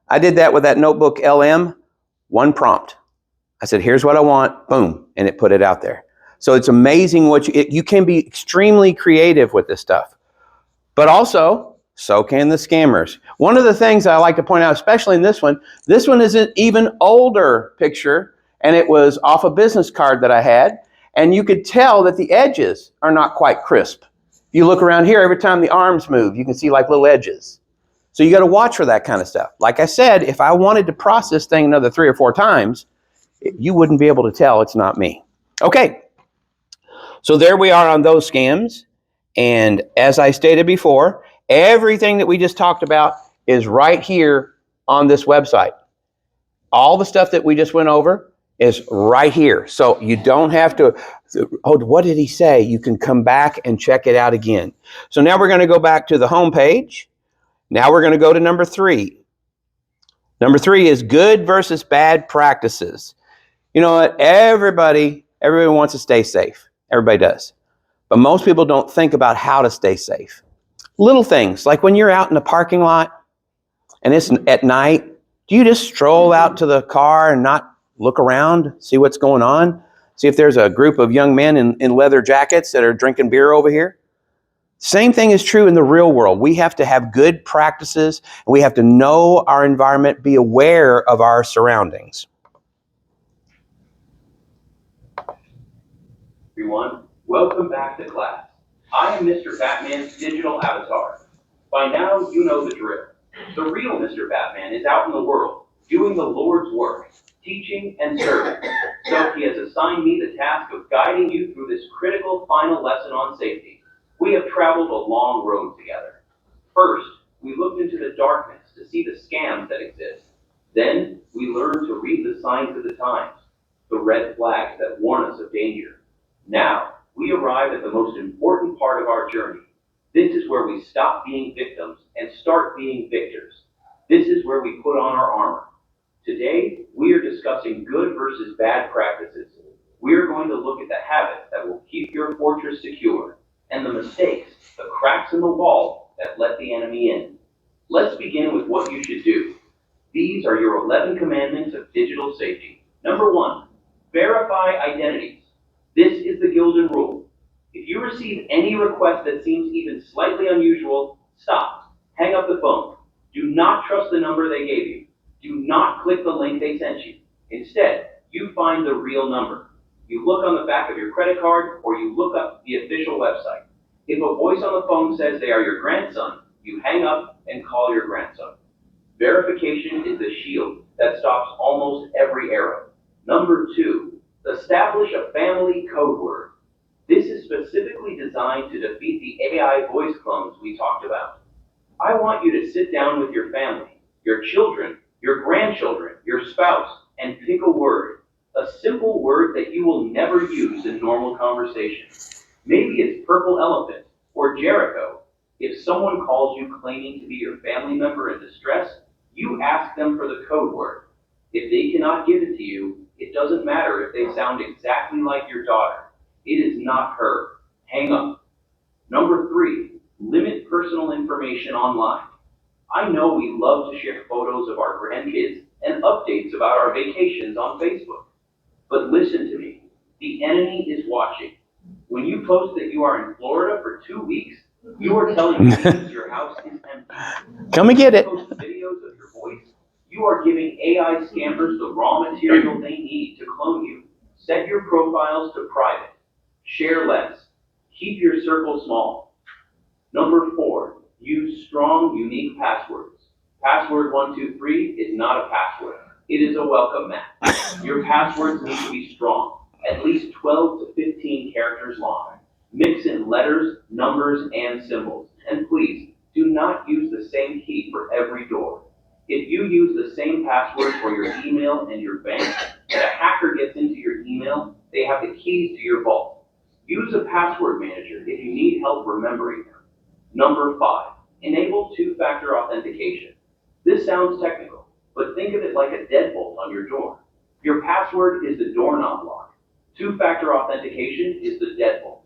I did that with that notebook LM, one prompt. I said, here's what I want, boom, and it put it out there. So it's amazing what you can be extremely creative with this stuff. But also, so can the scammers. One of the things I like to point out, especially in this one is an even older picture, and it was off a business card that I had, and you could tell that the edges are not quite crisp. If you look around here, every time the arms move, you can see like little edges. So you got to watch for that kind of stuff. Like I said, if I wanted to process this thing another 3 or 4 times, you wouldn't be able to tell it's not me. Okay, so there we are on those scams. And as I stated before, everything that we just talked about is right here on this website. All the stuff that we just went over is right here. So you don't have to, oh, what did he say? You can come back and check it out again. So now we're going to go back to the home page. Now we're going to go to number 3. Number 3 is good versus bad practices. You know what? Everybody wants to stay safe. Everybody does. But most people don't think about how to stay safe. Little things, like when you're out in the parking lot and it's at night, do you just stroll out to the car and not look around, see what's going on? See if there's a group of young men in leather jackets that are drinking beer over here? Same thing is true in the real world. We have to have good practices, and we have to know our environment, be aware of our surroundings. Everyone, welcome back to class. I am Mr. Batman's digital avatar. By now, you know the drill. The real Mr. Batman is out in the world, doing the Lord's work, teaching and serving. So he has assigned me the task of guiding you through this critical final lesson on safety. We have traveled a long road together. First, we looked into the darkness to see the scams that exist. Then, we learned to read the signs of the times, the red flags that warn us of danger. Now, we arrive at the most important part of our journey. This is where we stop being victims and start being victors. This is where we put on our armor. Today, we are discussing good versus bad practices. We are going to look at the habits that will keep your fortress secure and the mistakes, the cracks in the wall that let the enemy in. Let's begin with what you should do. These are your 11 commandments of digital safety. Number 1, verify identities. This is the golden rule. If you receive any request that seems even slightly unusual, stop. Hang up the phone. Do not trust the number they gave you. Do not click the link they sent you. Instead, you find the real number. You look on the back of your credit card or you look up the official website. If a voice on the phone says they are your grandson, you hang up and call your grandson. Verification is the shield that stops almost every arrow. Number 2, establish a family code word. This is specifically designed to defeat the AI voice clones we talked about. I want you to sit down with your family, your children, your grandchildren, your spouse, and pick a word. A simple word that you will never use in normal conversation. Maybe it's purple elephant or Jericho. If someone calls you claiming to be your family member in distress, you ask them for the code word. If they cannot give it to you, it doesn't matter if they sound exactly like your daughter. It is not her. Hang up. Number 3, limit personal information online. I know we love to share photos of our grandkids and updates about our vacations on Facebook. But listen to me. The enemy is watching. When you post that you are in Florida for 2 weeks, you are telling me your house is empty. Come and get it. Post videos of your voice, you are giving AI scammers the raw material they need to clone you. Set your profiles to private. Share less. Keep your circle small. Number 4, use strong, unique passwords. Password 123 is not a password. It is a welcome mat. Your passwords need to be strong, at least 12 to 15 characters long. Mix in letters, numbers, and symbols. And please, do not use the same key for every door. If you use the same password for your email and your bank, and a hacker gets into your email, they have the keys to your vault. Use a password manager if you need help remembering them. Number 5, enable two-factor authentication. This sounds technical, but think of it like a deadbolt on your door. Your password is the doorknob lock. Two-factor authentication is the deadbolt.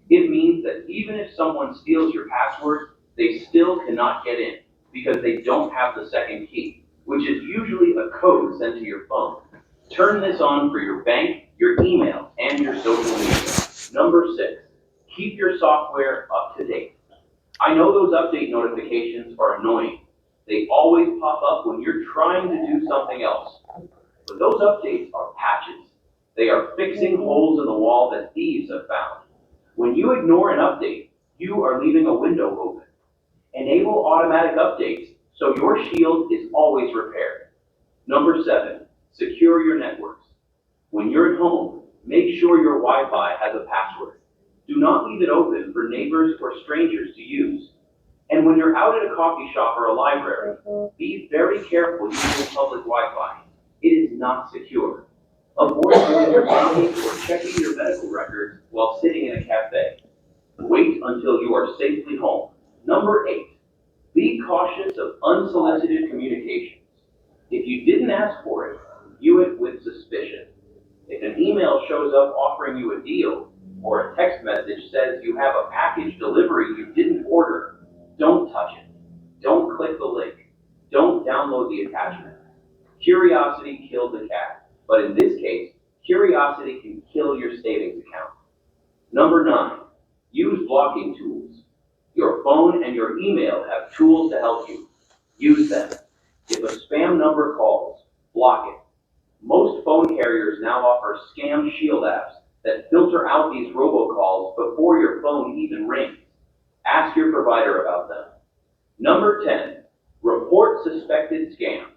It means that even if someone steals your password, they still cannot get in because they don't have the second key, which is usually a code sent to your phone. Turn this on for your bank, your email, and your social media. Number 6, keep your software up to date. I know those update notifications are annoying. They always pop up when you're trying to do something else. But those updates are patches. They are fixing holes in the wall that thieves have found. When you ignore an update, you are leaving a window open. Enable automatic updates so your shield is always repaired. Number 7, secure your networks. When you're at home, make sure your Wi-Fi has a password. Do not leave it open for neighbors or strangers to use. And when you're out at a coffee shop or a library, be very careful using public Wi-Fi. It is not secure. Avoid doing your banking or checking your medical records while sitting in a cafe. Wait until you are safely home. Number 8, be cautious of unsolicited communications. If you didn't ask for it, view it with suspicion. If an email shows up offering you a deal, or a text message says you have a package delivery you didn't order, don't touch it. Don't click the link. Don't download the attachment. Curiosity killed the cat, but in this case, curiosity can kill your savings account. Number 9, use blocking tools. Your phone and your email have tools to help you. Use them. If a spam number calls, block it. Most phone carriers now offer scam shield apps that filter out these robocalls before your phone even rings. Ask your provider about them. Number 10, report suspected scams.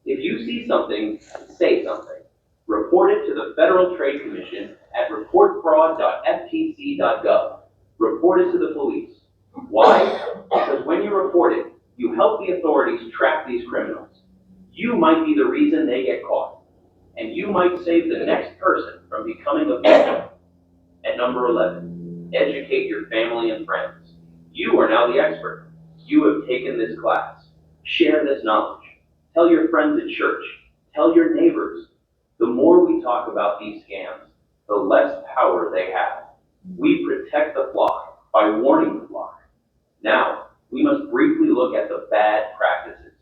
If you see something, say something. Report it to the Federal Trade Commission at reportfraud.ftc.gov. Report it to the police. Why? Because when you report it, you help the authorities track these criminals. You might be the reason they get caught, and you might save the next person from becoming a victim. At number 11, Educate your family and friends. You are now the expert. You have taken this class. Share this knowledge. Tell your friends at church. Tell your neighbors. The more we talk about these scams, the less power they have. We protect the flock by warning the flock. Now, we must briefly look at the bad practices.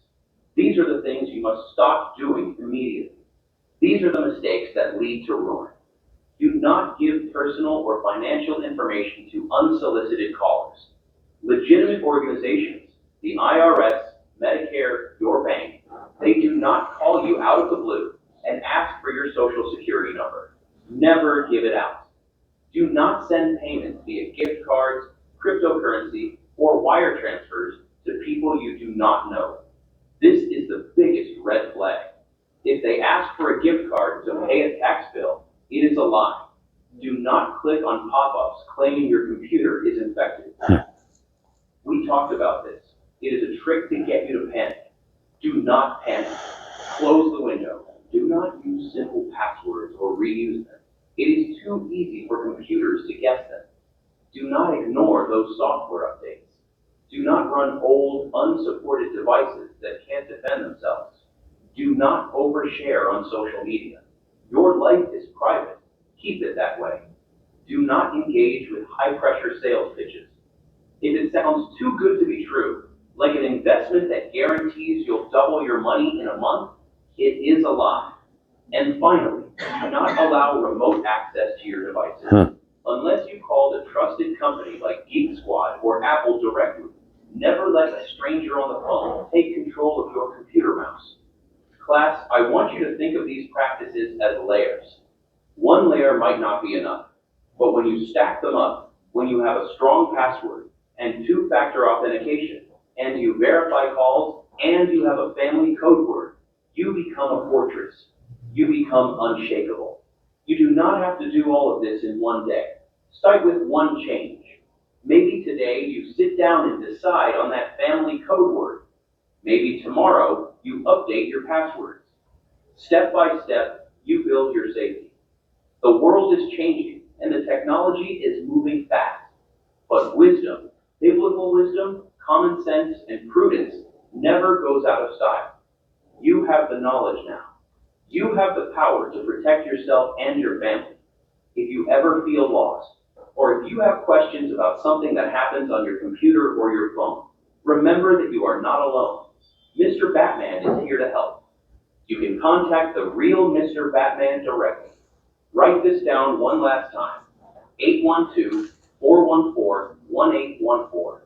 These are the things you must stop doing immediately. These are the mistakes that lead to ruin. Do not give personal or financial information to unsolicited callers. Legitimate organizations, the IRS, Medicare, your bank, they do not call you out of the blue and ask for your social security number. Never give it out. Do not send payments via gift cards, cryptocurrency, or wire transfers to people you do not know. This is the biggest red flag. If they ask for a gift card to pay a tax bill, it is a lie. Do not click on pop-ups claiming your computer is infected. We talked about this. It is a trick to get you to panic. Do not panic. Close the window. Do not use simple passwords or reuse them. It is too easy for computers to guess them. Do not ignore those software updates. Do not run old, unsupported devices that can't defend themselves. Do not overshare on social media. Your life is private. Keep it that way. Do not engage with high-pressure sales pitches. If it sounds too good to be true, like an investment that guarantees you'll double your money in a month, it is a lie. And finally, do not allow remote access to your devices. Unless you called a trusted company like Geek Squad or Apple directly, never let a stranger on the phone take control of your computer mouse. Class, I want you to think of these practices as layers. One layer might not be enough, but when you stack them up, when you have a strong password and two-factor authentication, and you verify calls, and you have a family code word, you become a fortress. You become unshakable. You do not have to do all of this in one day. Start with one change. Maybe today you sit down and decide on that family code word. Maybe tomorrow you update your passwords. Step by step, you build your safety. The world is changing and the technology is moving fast. But wisdom, biblical wisdom, common sense, and prudence never goes out of style. You have the knowledge now. You have the power to protect yourself and your family. If you ever feel lost, or if you have questions about something that happens on your computer or your phone, remember that you are not alone. Mr. Batman is here to help. You can contact the real Mr. Batman directly. Write this down one last time. 812-414-1814.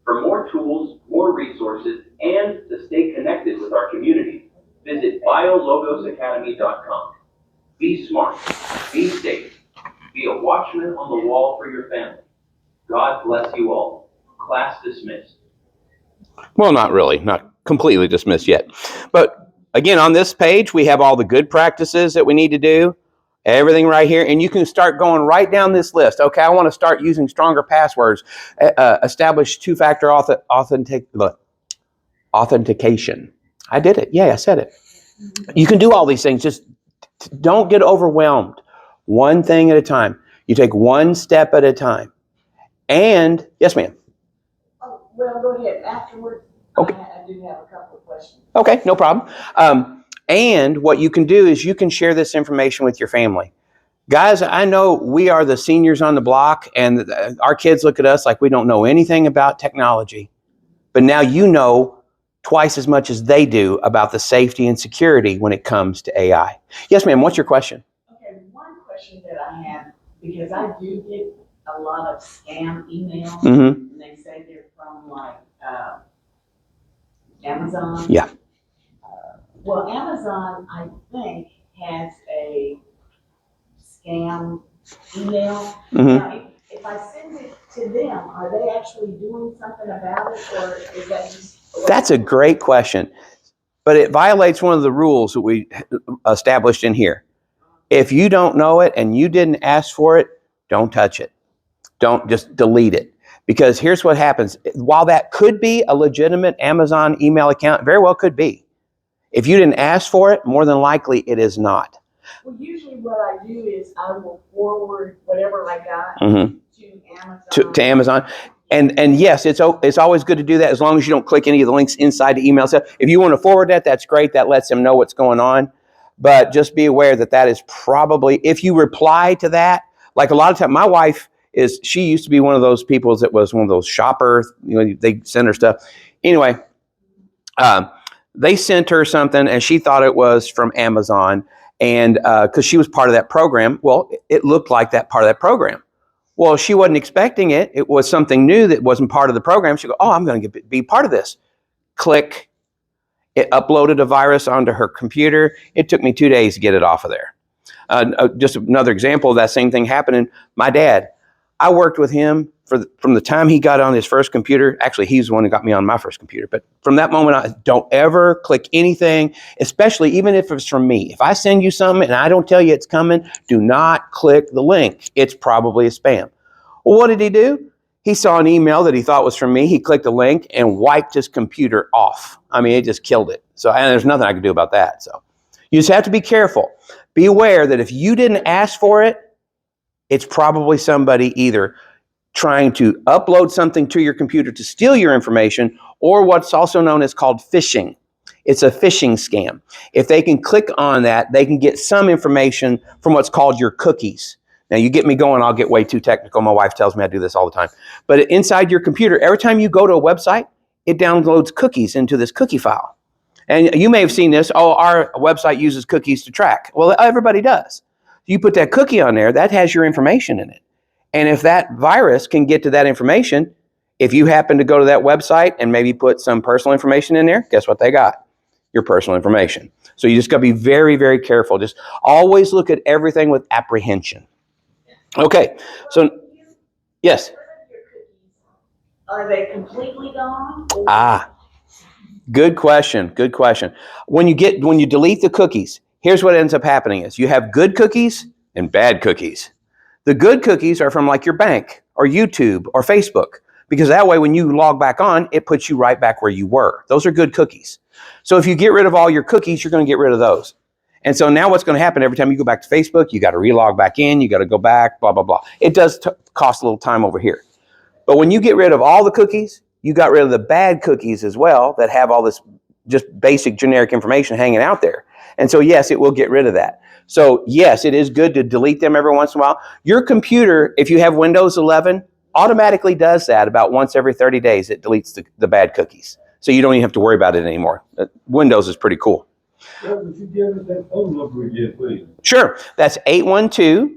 For more tools, more resources, and to stay connected with our community, visit biologosacademy.com. Be smart, be safe, be a watchman on the wall for your family. God bless you all. Class dismissed. Well, not really, not completely dismissed yet. But again, on this page, we have all the good practices that we need to do, everything right here. And you can start going right down this list. Okay, I want to start using stronger passwords, establish two-factor authentication. I did it. Yeah, I said it. You can do all these things. Just don't get overwhelmed. One thing at a time. You take one step at a time. And, yes, ma'am. Oh, well, go ahead. Afterwards, Okay. I do have a couple of questions. Okay, no problem. And what you can do is you can share this information with your family. Guys, I know we are the seniors on the block, and our kids look at us like we don't know anything about technology. But now you know twice as much as they do about the safety and security when it comes to AI. Yes, ma'am, what's your question? Okay, one question that I have, because I do get a lot of scam emails, Mm-hmm. and they say they're from like Amazon. Yeah. Well, Amazon, I think, has a scam email. Mm-hmm. Now, if I send it to them, are they actually doing something about it, or is that just... That's a great question, but it violates one of the rules that we established in here. If you don't know it and you didn't ask for it, don't touch it. Don't just delete it. Because here's what happens. While that could be a legitimate Amazon email account, very well could be. If you didn't ask for it, more than likely it is not. Well, usually what I do is I will forward whatever I got Mm-hmm. to to Amazon. And yes, it's always good to do that as long as you don't click any of the links inside the email. So if you want to forward that, that's great. That lets them know what's going on. But just be aware that is probably, if you reply to that, like a lot of times, my wife she used to be one of those people that was one of those shoppers, they send her stuff. Anyway, they sent her something and she thought it was from Amazon, and because she was part of that program. Well, it looked like that part of that program. Well, she wasn't expecting it. It was something new that wasn't part of the program. She go, oh, I'm going to be part of this. Click. It uploaded a virus onto her computer. It took me 2 days to get it off of there. Just another example of that same thing happening. My dad, I worked with him from the time he got on his first computer. Actually, he's the one who got me on my first computer. But from that moment, I don't ever click anything, especially even if it's from me. If I send you something and I don't tell you it's coming, do not click the link. It's probably a spam. Well, what did he do? He saw an email that he thought was from me. He clicked the link and wiped his computer off. I mean, it just killed it. So, and there's nothing I could do about that. So you just have to be careful. Be aware that if you didn't ask for it, it's probably somebody either trying to upload something to your computer to steal your information, or what's also known as called phishing. It's a phishing scam. If they can click on that, they can get some information from what's called your cookies. Now, you get me going, I'll get way too technical. My wife tells me I do this all the time. But inside your computer, every time you go to a website, it downloads cookies into this cookie file. And you may have seen this. Oh, our website uses cookies to track. Well, everybody does. You put that cookie on there, that has your information in it. And if that virus can get to that information, if you happen to go to that website and maybe put some personal information in there, guess what they got? Your personal information. So you just got to be very, very careful. Just always look at everything with apprehension. Okay, so yes. Are they completely gone? Good question. Good question. When you delete the cookies, here's what ends up happening is you have good cookies and bad cookies. The good cookies are from like your bank or YouTube or Facebook, because that way when you log back on, it puts you right back where you were. Those are good cookies. So if you get rid of all your cookies, you're going to get rid of those. And so now what's going to happen every time you go back to Facebook, you got to relog back in, you got to go back, blah, blah, blah. It does cost a little time over here. But when you get rid of all the cookies, you got rid of the bad cookies as well that have all this just basic generic information hanging out there. And so, yes, it will get rid of that. So, yes, it is good to delete them every once in a while. Your computer, if you have Windows 11, automatically does that about once every 30 days. It deletes the bad cookies. So you don't even have to worry about it anymore. Windows is pretty cool. Would you give us that phone number again, please? Sure. That's 812.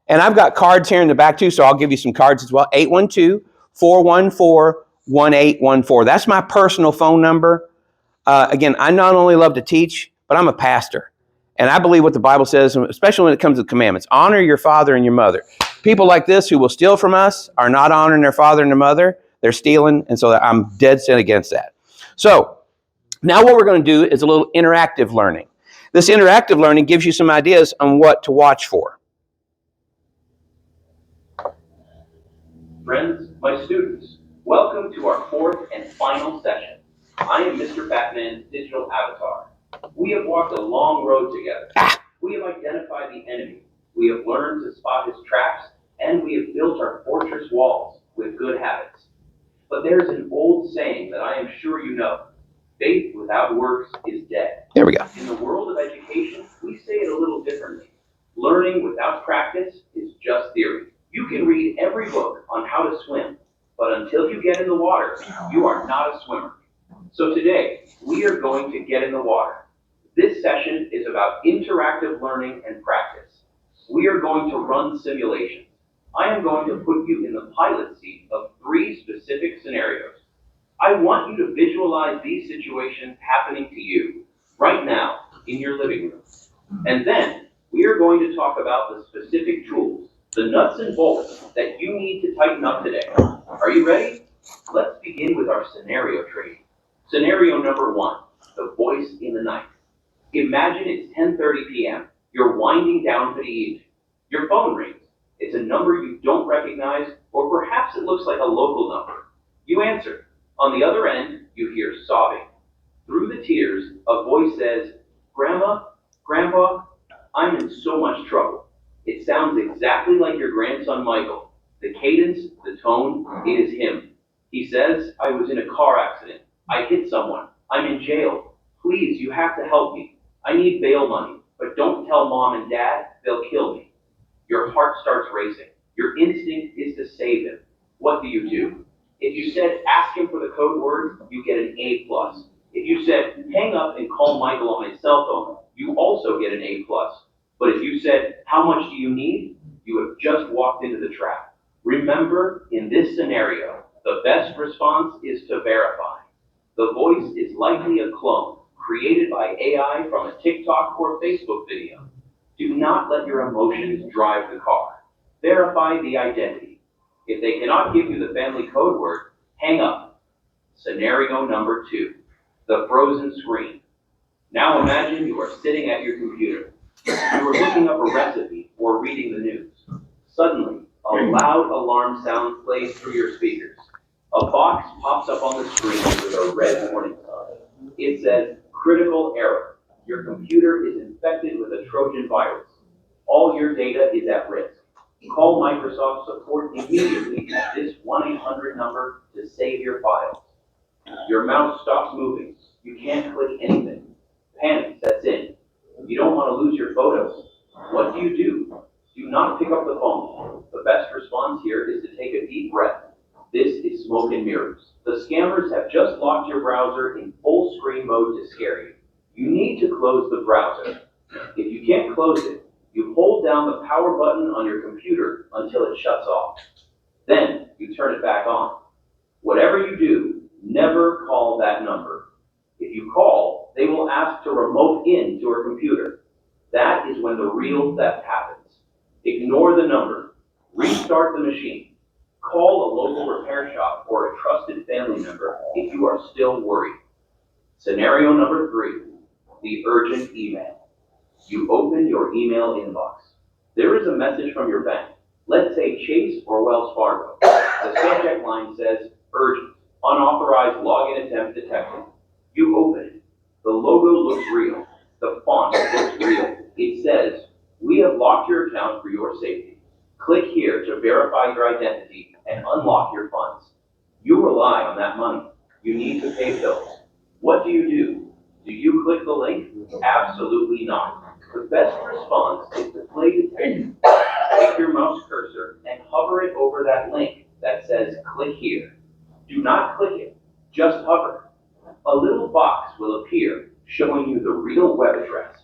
And I've got cards here in the back too, so I'll give you some cards as well. 812-414-1814. That's my personal phone number. Again, I not only love to teach, but I'm a pastor. And I believe what the Bible says, especially when it comes to the commandments. Honor your father and your mother. People like this who will steal from us are not honoring their father and their mother. They're stealing, and so I'm dead set against that. So now what we're going to do is a little interactive learning. This interactive learning gives you some ideas on what to watch for. Friends, my students, welcome to our fourth and final session. I am Mr. Batman's digital avatar. We have walked a long road together. We have identified the enemy. We have learned to spot his traps, and we have built our fortress walls with good habits. But there's an old saying that I am sure you know. Faith without works is dead. There we go. In the world of education, we say it a little differently. Learning without practice is just theory. You can read every book on how to swim, but until you get in the water, you are not a swimmer. So today, we are going to get in the water. This session is about interactive learning and practice. We are going to run simulations. I am going to put you in the pilot seat of 3 specific scenarios. I want you to visualize these situations happening to you right now in your living room. And then we are going to talk about the specific tools, the nuts and bolts that you need to tighten up today. Are you ready? Let's begin with our scenario training. Scenario number 1, the voice in the night. Imagine it's 10:30 p.m. You're winding down for the evening. Your phone rings. It's a number you don't recognize, or perhaps it looks like a local number. You answer. On the other end, you hear sobbing. Through the tears, a voice says, "Grandma, Grandpa, I'm in so much trouble. It sounds exactly like your grandson Michael. The cadence, the tone, it is him. He says, I was in a car accident. I hit someone. I'm in jail. Please, you have to help me. I need bail money, but don't tell mom and dad, they'll kill me. Your heart starts racing. Your instinct is to save him. What do? If you said, ask him for the code word, you get an A+. If you said, hang up and call Michael on my cell phone, you also get an A+. But if you said, how much do you need? You have just walked into the trap. Remember, in this scenario, the best response is to verify. The voice is likely a clone, created by AI from a TikTok or Facebook video. Do not let your emotions drive the car. Verify the identity. If they cannot give you the family code word, hang up. Scenario number 2, the frozen screen. Now imagine you are sitting at your computer. You are looking up a recipe or reading the news. Suddenly, a loud alarm sound plays through your speakers. A box pops up on the screen with a red warning sign. It says, critical error. Your computer is infected with a Trojan virus. All your data is at risk. Call Microsoft support immediately at this 1-800 number to save your files. Your mouse stops moving. You can't click anything. Panic sets in. You don't want to lose your photos. What do? Do not pick up the phone. The best response here is to take a deep breath. This is smoke and mirrors. The scammers have just locked your browser in full screen mode to scare you. You need to close the browser. If you can't close it, you hold down the power button on your computer until it shuts off. Then you turn it back on. Whatever you do, never call that number. If you call, they will ask to remote in to your computer. That is when the real theft happens. Ignore the number. Restart the machine. Call a local repair shop or a trusted family member if you are still worried. Scenario number 3, the urgent email. You open your email inbox. There is a message from your bank. Let's say Chase or Wells Fargo. The subject line says, urgent, unauthorized login attempt detected. You open it. The logo looks real. The font looks real. It says, we have locked your account for your safety. Click here to verify your identity and unlock your funds. You rely on that money. You need to pay bills. What do? Do you click the link? Absolutely not. The best response is to play detective. Take your mouse cursor and hover it over that link that says click here. Do not click it, just hover. A little box will appear showing you the real web address.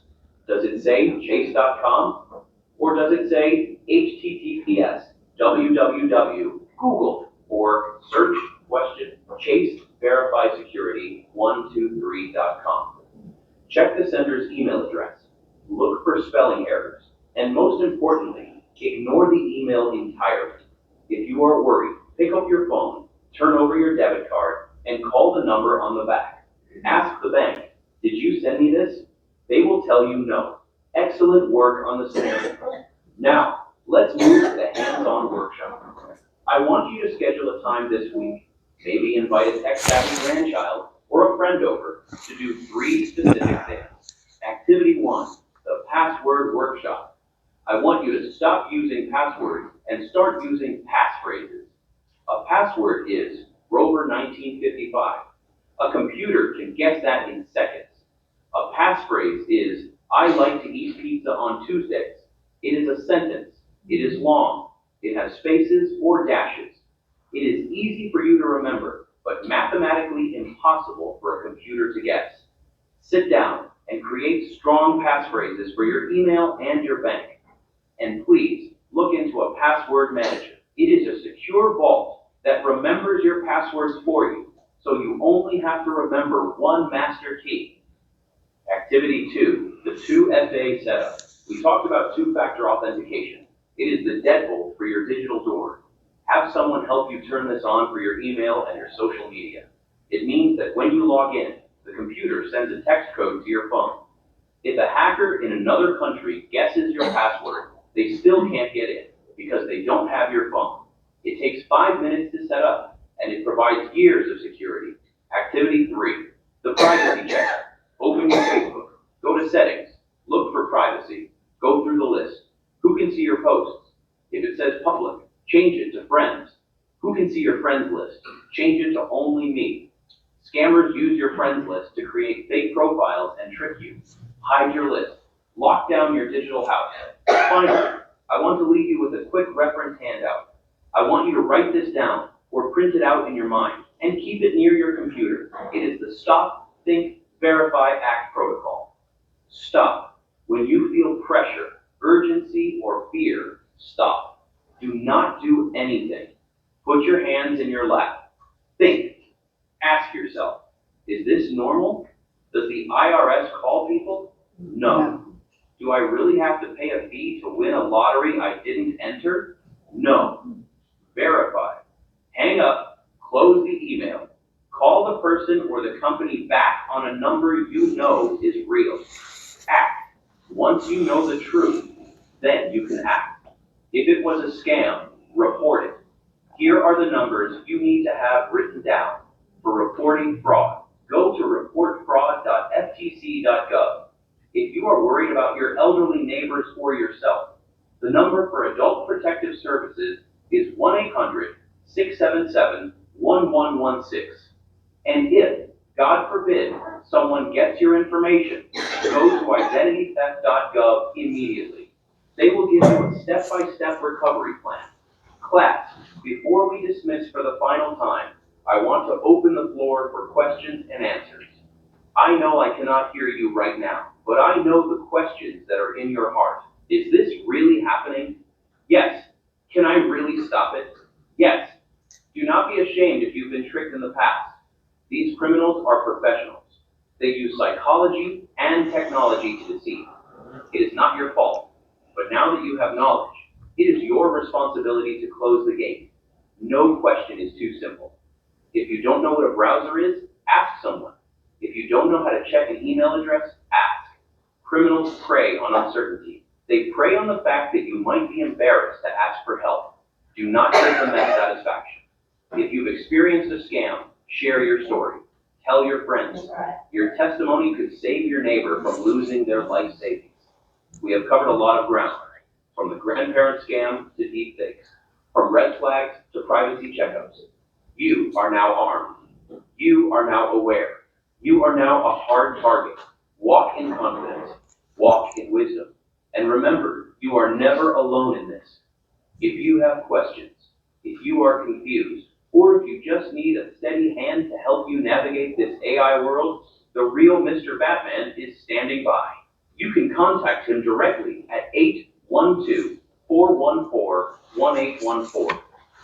Does it say chase.com? Or does it say https www.google or search question chase verify security 123.com? Check the sender's email address. Look for spelling errors. And most importantly, ignore the email entirely. If you are worried, pick up your phone, turn over your debit card, and call the number on the back. Ask the bank, did you send me this? They will tell you no. Excellent work on the scenario. Now, let's move to the hands-on workshop. I want you to schedule a time this week. Maybe invite a tech-savvy grandchild or a friend over to do 3 specific things. Activity 1, the password workshop. I want you to stop using passwords and start using passphrases. A password is Rover 1955. A computer can guess that in seconds. A passphrase is I like to eat pizza on Tuesdays. It is a sentence. It is long. It has spaces or dashes. It is easy for you to remember, but mathematically impossible for a computer to guess. Sit down and create strong passphrases for your email and your bank. And please, look into a password manager. It is a secure vault that remembers your passwords for you, so you only have to remember one master key. Activity 2, the 2FA setup. We talked about two-factor authentication. It is the deadbolt for your digital door. Have someone help you turn this on for your email and your social media. It means that when you log in, the computer sends a text code to your phone. If a hacker in another country guesses your password, they still can't get in because they don't have your phone. It takes 5 minutes to set up, and it provides years of security. Activity 3, the privacy checker. Open your Facebook, go to settings, look for privacy, go through the list. Who can see your posts? If it says public, Change it to friends. Who can see your friends list? Change it to only me. Scammers use your friends list to create fake profiles and trick you. Hide your list. Lock down your digital house. Finally, I want to leave you with a quick reference handout. I want you to write this down or print it out in your mind and keep it near your computer. It is the Stop, Think, Verify, Act protocol. Stop. When you feel pressure, urgency, or fear, stop. Do not do anything. Put your hands in your lap. Think. Ask yourself, is this normal? Does the IRS call people? No. Do I really have to pay a fee to win a lottery I didn't enter? No. Verify. Hang up, close the email, call the person or the company back on a number you know is real. Act. Once you know the truth, then you can act. If it was a scam, report it. Here are the numbers you need to have written down for reporting fraud. Go to reportfraud.ftc.gov. If you are worried about your elderly neighbors or yourself, the number for Adult Protective Services is 1-800-677-1116. And if, God forbid, someone gets your information, go to identitytheft.gov immediately. They will give you a step-by-step recovery plan. Class, before we dismiss for the final time, I want to open the floor for questions and answers. I know I cannot hear you right now, but I know the questions that are in your heart. Is this really happening? Yes. Can I really stop it? Yes. Do not be ashamed if you've been tricked in the past. These criminals are professionals. They use psychology and technology to deceive. It is not your fault, but now that you have knowledge, it is your responsibility to close the gate. No question is too simple. If you don't know what a browser is, ask someone. If you don't know how to check an email address, ask. Criminals prey on uncertainty. They prey on the fact that you might be embarrassed to ask for help. Do not give them that satisfaction. If you've experienced a scam, share your story. Tell your friends. Your testimony could save your neighbor from losing their life savings. We have covered a lot of ground, from the grandparent scam to deepfakes, from red flags to privacy checkups. You are now armed. You are now aware. You are now a hard target. Walk in confidence. Walk in wisdom. And remember, you are never alone in this. If you have questions, if you are confused, or if you just need a steady hand to help you navigate this AI world, the real Mr. Batman is standing by. You can contact him directly at 812-414-1814.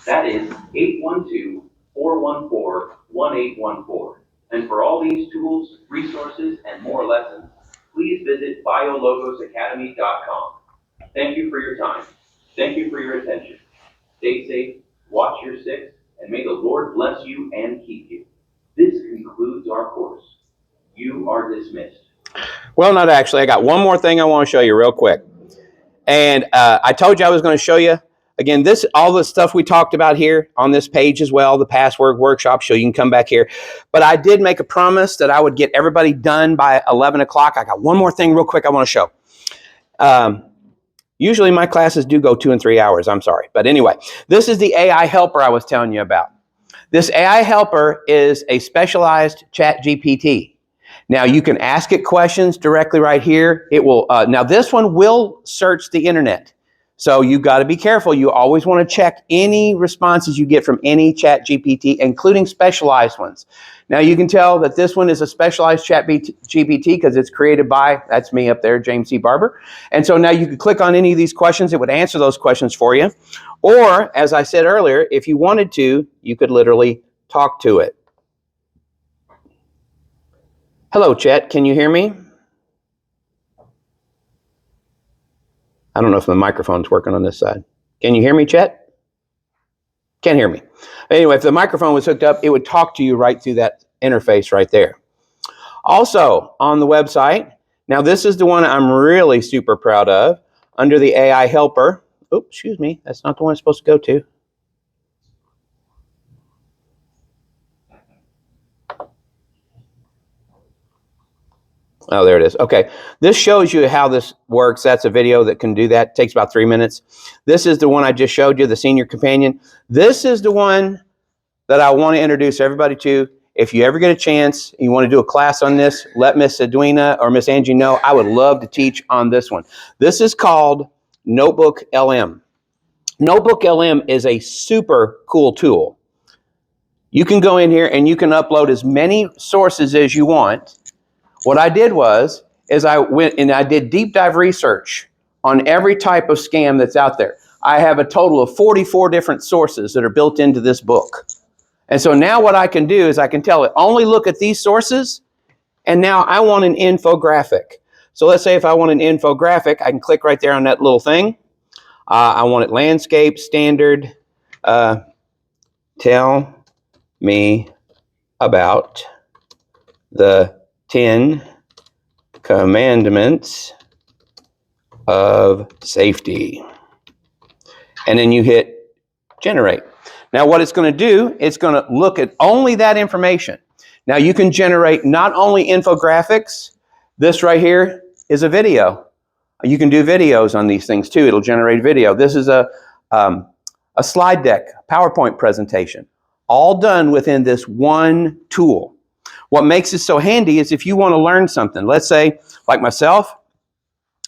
That is 812-414-1814. And for all these tools, resources, and more lessons, please visit biologosacademy.com. Thank you for your time. Thank you for your attention. Stay safe, watch your six, and may the Lord bless you and keep you. This concludes our course. You are dismissed. Well, not actually. I got one more thing I want to show you real quick. And I told you I was going to show you. Again, all the stuff we talked about here on this page as well, the password workshop, so you can come back here. But I did make a promise that I would get everybody done by 11 o'clock. I got one more thing real quick I want to show. Usually my classes do go 2 and 3 hours. I'm sorry. But anyway, this is the AI helper I was telling you about. This AI helper is a specialized chat GPT. Now you can ask it questions directly right here. It will, now this one will search the internet. So you got to be careful. You always want to check any responses you get from any chat GPT, including specialized ones. Now you can tell that this one is a specialized chat GPT because it's created by, that's me up there, James C. Barber. And so now you could click on any of these questions. It would answer those questions for you. Or, as I said earlier, if you wanted to, you could literally talk to it. Hello, Chet. Can you hear me? I don't know if the microphone's working on this side. Can you hear me, Chet? Can't hear me. Anyway, if the microphone was hooked up, it would talk to you right through that interface right there. Also, on the website, now this is the one I'm really super proud of, under the AI helper. Oops, excuse me. That's not the one it's supposed to go to. Oh, there it is. Okay. This shows you how this works. That's a video that can do that. It takes about 3 minutes. This is the one I just showed you, the senior companion. This is the one that I want to introduce everybody to. If you ever get a chance, you want to do a class on this, let Miss Edwina or Miss Angie know. I would love to teach on this one. This is called Notebook LM. Notebook LM is a super cool tool. You can go in here and you can upload as many sources as you want. What I did is I went and I did deep dive research on every type of scam that's out there. I have a total of 44 different sources that are built into this book. And so now what I can do is I can tell it, only look at these sources, and now I want an infographic. So let's say if I want an infographic, I can click right there on that little thing. I want it landscape, standard, tell me about the 10 commandments of safety. And then you hit generate. Now what it's going to do, it's going to look at only that information. Now you can generate not only infographics, this right here is a video. You can do videos on these things too. It'll generate video. This is a slide deck, PowerPoint presentation, all done within this one tool. What makes it so handy is if you want to learn something, let's say, like myself,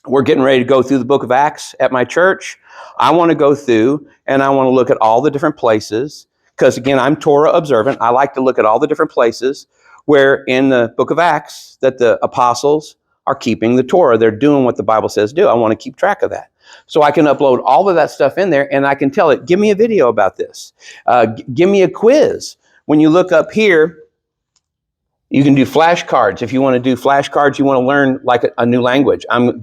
we're getting ready to go through the book of Acts at my church. I want to go through and I want to look at all the different places, because again, I'm Torah observant. I like to look at all the different places where in the book of Acts that the apostles are keeping the Torah. They're doing what the Bible says do. I want to keep track of that. So I can upload all of that stuff in there and I can tell it, give me a video about this. Give me a quiz. When you look up here, you can do flashcards. If you want to do flashcards, you want to learn like a new language. I'm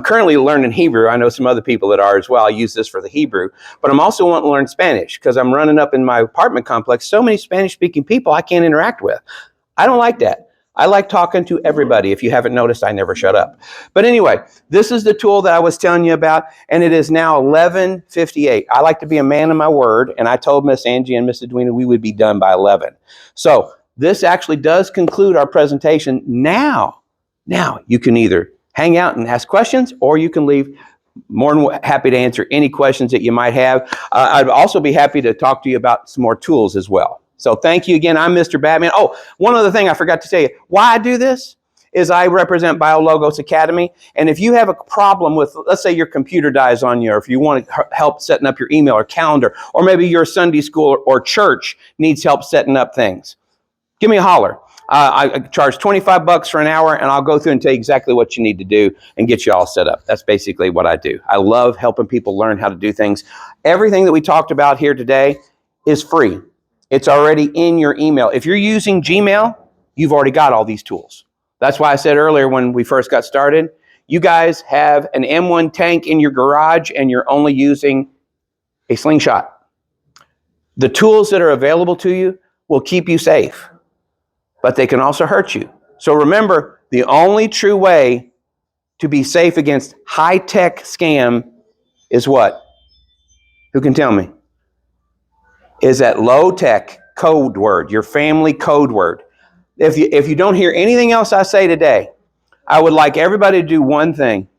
currently learning Hebrew. I know some other people that are as well. I use this for the Hebrew, but I'm also wanting to learn Spanish because I'm running up in my apartment complex so many Spanish-speaking people I can't interact with. I don't like that. I like talking to everybody. If you haven't noticed, I never shut up. But anyway, this is the tool that I was telling you about, and it is now 11:58. I like to be a man of my word, and I told Miss Angie and Miss Edwina we would be done by 11. So this actually does conclude our presentation. Now you can either hang out and ask questions, or you can leave. More than happy to answer any questions that you might have. I'd also be happy to talk to you about some more tools as well. So thank you again. I'm Mr. Batman. Oh, one other thing I forgot to tell you. Why I do this is I represent BioLogos Academy. And if you have a problem with, let's say your computer dies on you, or if you want help setting up your email or calendar, or maybe your Sunday school or church needs help setting up things, give me a holler. I charge $25 for an hour, and I'll go through and tell you exactly what you need to do and get you all set up. That's basically what I do. I love helping people learn how to do things. Everything that we talked about here today is free. It's already in your email. If you're using Gmail, you've already got all these tools. That's why I said earlier when we first got started, you guys have an M1 tank in your garage and you're only using a slingshot. The tools that are available to you will keep you safe, but they can also hurt you. So remember, the only true way to be safe against high-tech scam is what? Who can tell me? Is that low-tech code word, your family code word. If you don't hear anything else I say today, I would like everybody to do one thing.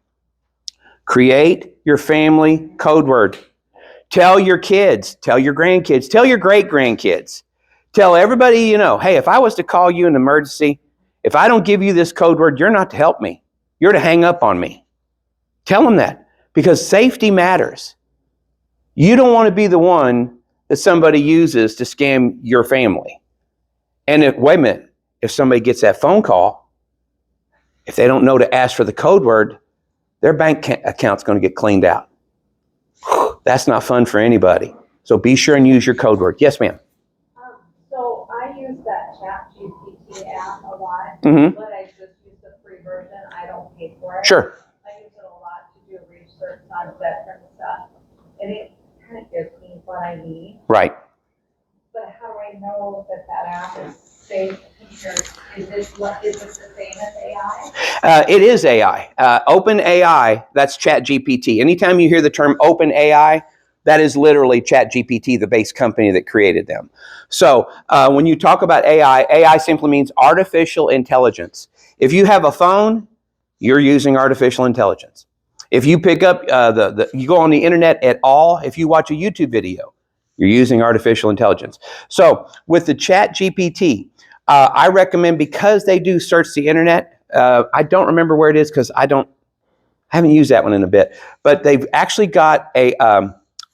Create your family code word. Tell your kids, tell your grandkids, tell your great-grandkids. Tell everybody you know, hey, if I was to call you in an emergency, if I don't give you this code word, you're not to help me. You're to hang up on me. Tell them that, because safety matters. You don't want to be the one that somebody uses to scam your family. And if somebody gets that phone call, if they don't know to ask for the code word, their bank account's going to get cleaned out. That's not fun for anybody. So be sure and use your code word. Yes, ma'am. So I use that ChatGPT app a lot, Mm-hmm. but I just use the free version. I don't pay for it. Sure. I use it a lot to do research on veteran stuff, and it kind of gives me what I need. Right. But how do I know that that app is safe compared? Is it the same as AI? It is AI. Open AI, that's ChatGPT. Anytime you hear the term Open AI, that is literally ChatGPT, the base company that created them. So when you talk about AI, AI simply means artificial intelligence. If you have a phone, you're using artificial intelligence. If you pick up you go on the internet at all, if you watch a YouTube video, you're using artificial intelligence. So with the Chat GPT, I recommend, because they do search the internet. I don't remember where it is because I haven't used that one in a bit. But they've actually got a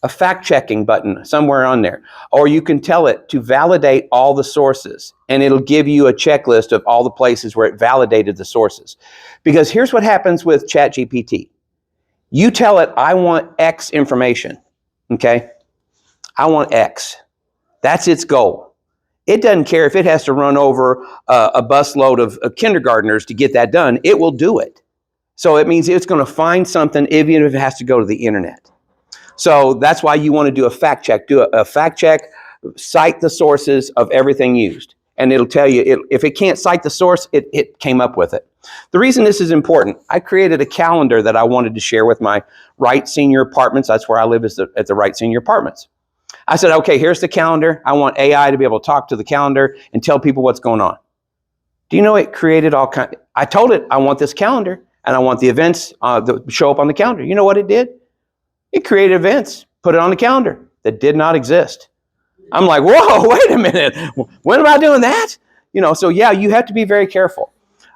fact-checking button somewhere on there, or you can tell it to validate all the sources, and it'll give you a checklist of all the places where it validated the sources. Because here's what happens with ChatGPT. You tell it, I want X information, okay? I want X. That's its goal. It doesn't care if it has to run over a busload of kindergartners to get that done. It will do it. So it means it's going to find something even if it has to go to the internet. So that's why you want to do a fact check. Do a fact check, cite the sources of everything used. And it'll tell you, if it can't cite the source, it came up with it. The reason this is important, I created a calendar that I wanted to share with my Wright Senior Apartments. That's where I live, is at the Wright Senior Apartments. I said, okay, here's the calendar. I want AI to be able to talk to the calendar and tell people what's going on. Do you know it created all kinds? I told it, I want this calendar and I want the events that show up on the calendar. You know what it did? It created events, put it on the calendar that did not exist. I'm like, whoa, wait a minute. When am I doing that? So yeah, you have to be very careful.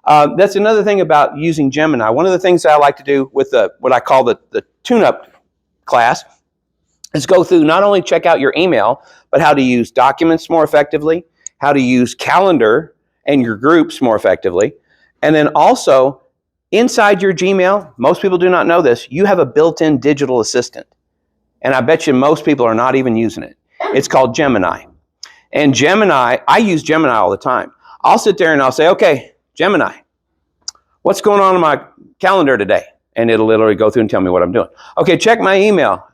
That's another thing about using Gemini. One of the things that I like to do with what I call the tune-up class is go through, not only check out your email, but how to use documents more effectively, how to use calendar and your groups more effectively. And then also, inside your Gmail, most people do not know this, you have a built-in digital assistant. And I bet you most people are not even using it. It's called Gemini. And Gemini, I use Gemini all the time. I'll sit there and I'll say, okay, Gemini, what's going on in my calendar today? And it'll literally go through and tell me what I'm doing. Okay, check my email.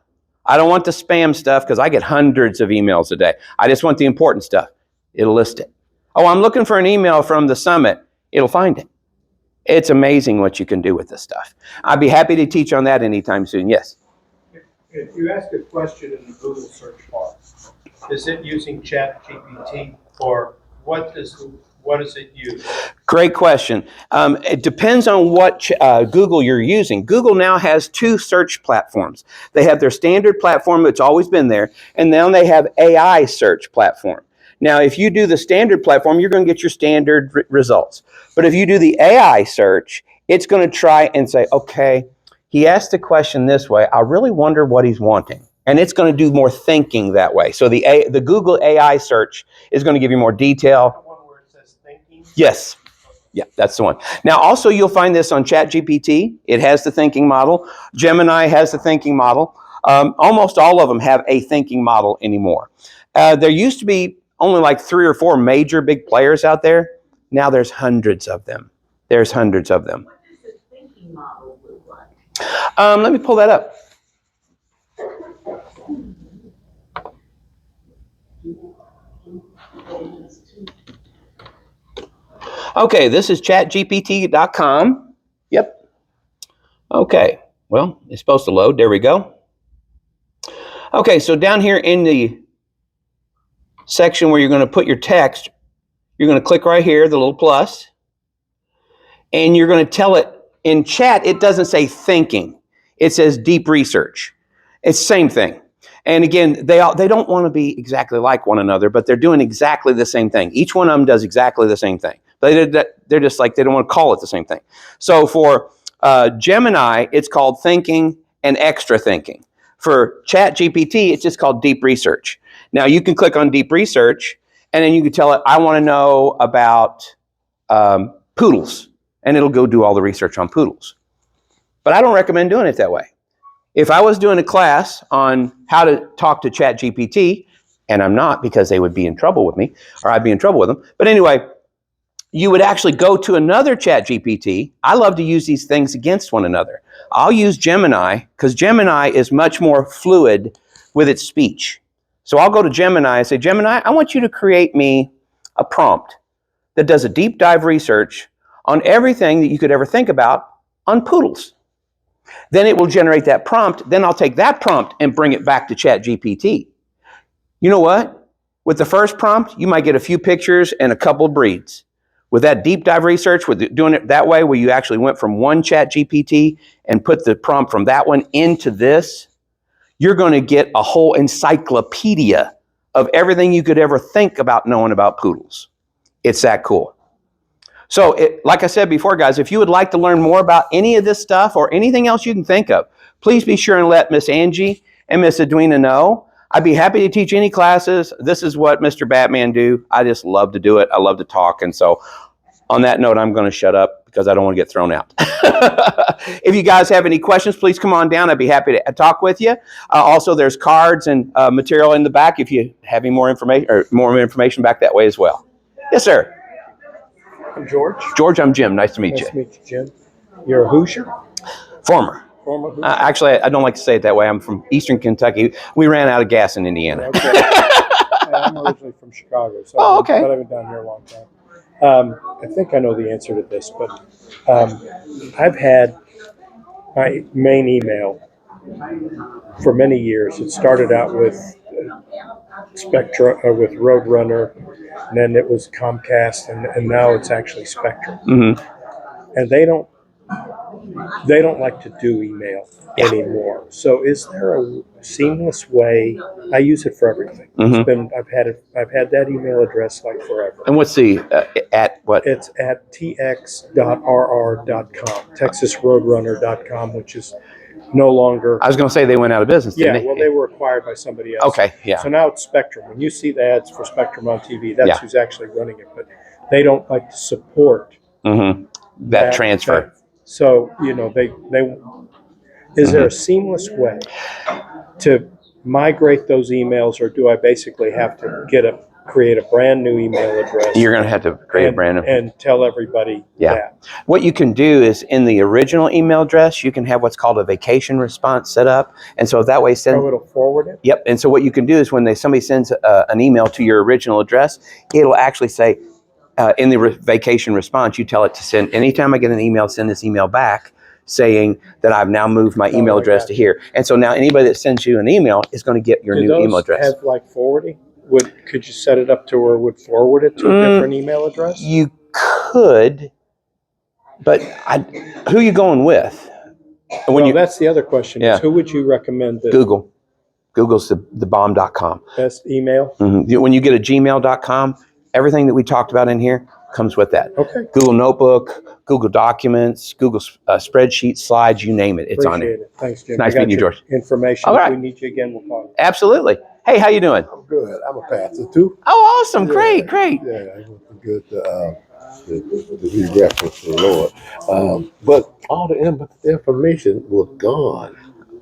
I don't want the spam stuff because I get hundreds of emails a day. I just want the important stuff. It'll list it. Oh, I'm looking for an email from the summit. It'll find it. It's amazing what you can do with this stuff. I'd be happy to teach on that anytime soon. Yes? If you ask a question in the Google search bar, is it using ChatGPT, or what does it use? Great question. It depends on what Google you're using. Google now has two search platforms. They have their standard platform that's always been there, and now they have AI search platform. Now, if you do the standard platform, you're going to get your standard results. But if you do the AI search, it's going to try and say, okay, he asked the question this way. I really wonder what he's wanting. And it's going to do more thinking that way. So the Google AI search is going to give you more detail. One where it says thinking? Yes. Yeah, that's the one. Now, also, you'll find this on ChatGPT. It has the thinking model. Gemini has the thinking model. Almost all of them have a thinking model anymore. There used to be only like 3 or 4 major big players out there. Now there's hundreds of them. There's hundreds of them. What does the thinking model look like? Let me pull that up. Okay, this is chatgpt.com. Yep. Okay, well, it's supposed to load. There we go. Okay, so down here in the section where you're going to put your text, you're going to click right here, the little plus, and you're going to tell it, in chat, it doesn't say thinking. It says deep research. It's the same thing. And again, they don't want to be exactly like one another, but they're doing exactly the same thing. Each one of them does exactly the same thing. They're just like, they don't want to call it the same thing. So for Gemini, it's called thinking and extra thinking. For ChatGPT, it's just called deep research. Now you can click on deep research, and then you can tell it, I want to know about poodles, and it'll go do all the research on poodles. But I don't recommend doing it that way. If I was doing a class on how to talk to ChatGPT, and I'm not because they would be in trouble with me, or I'd be in trouble with them. But anyway, you would actually go to another ChatGPT. I love to use these things against one another. I'll use Gemini because Gemini is much more fluid with its speech. So I'll go to Gemini and say, Gemini, I want you to create me a prompt that does a deep dive research on everything that you could ever think about on poodles. Then it will generate that prompt. Then I'll take that prompt and bring it back to ChatGPT. You know what? With the first prompt, you might get a few pictures and a couple of breeds. with that deep dive research, with doing it that way, where you actually went from one chat GPT and put the prompt from that one into this, you're going to get a whole encyclopedia of everything you could ever think about knowing about poodles. It's that cool. So, like I said before, guys, if you would like to learn more about any of this stuff or anything else you can think of, please be sure and let Miss Angie and Miss Edwina know. I'd be happy to teach any classes. This is what Mr. Batman do. I just love to do it. I love to talk. And so on that note, I'm going to shut up because I don't want to get thrown out. If you guys have any questions, please come on down. I'd be happy to talk with you. Also, there's cards and material in the back if you have any more information back that way as well. Yes, sir. I'm George. George, I'm Jim. Nice to meet Nice you. to meet you, Jim. You're a Hoosier? Former. Former Hoosier? Actually, I don't like to say it that way. I'm from Eastern Kentucky. We ran out of gas in Indiana. Okay. I'm originally from Chicago, so but I've been down here a long time. I think I know the answer to this, but I've had my main email for many years. It started out with Spectra, with Roadrunner, and then it was Comcast, and now it's actually Spectrum. Mm-hmm. And they don't like to do email anymore. So is there a seamless way? I use it for everything. Mm-hmm. I've had that email address like forever. And what's the at what? It's at tx.rr.com, texasroadrunner.com, which is no longer. I was going to say they went out of business. Didn't they? Well, they were acquired by somebody else. Okay, yeah. So now it's Spectrum. When you see the ads for Spectrum on TV, that's who's actually running it. But they don't like to support that transfer. So, they is there a seamless way to migrate those emails, or do I basically have to create a brand new email address? You're going to have to create a brand new and tell everybody that. What you can do is in the original email address, you can have what's called a vacation response set up, and so that way it'll forward it. Yep. And so what you can do is when somebody sends an email to your original address, it'll actually say in the vacation response, you tell it to send. Anytime I get an email, send this email back saying that I've now moved my email address to here. And so now anybody that sends you an email is going to get your new email address. Have like forwarding? Could you set it up to where it would forward it to a different email address? You could, but who are you going with? That's the other question. Is who would you recommend? Google. Google's the bomb.com. Best email? Mm-hmm. When you get a gmail.com, everything that we talked about in here comes with that. Okay. Google Notebook, Google Documents, Google Spreadsheets, Slides, you name it. It's on it. It. Thanks, Jim. Nice meeting you, George. Information. All right. If we need you again, we'll call you. Absolutely. Hey, how you doing? I'm good. I'm a pastor too. Oh, awesome. Great. Yeah, it was good to be reference to the Lord. But all the information was gone.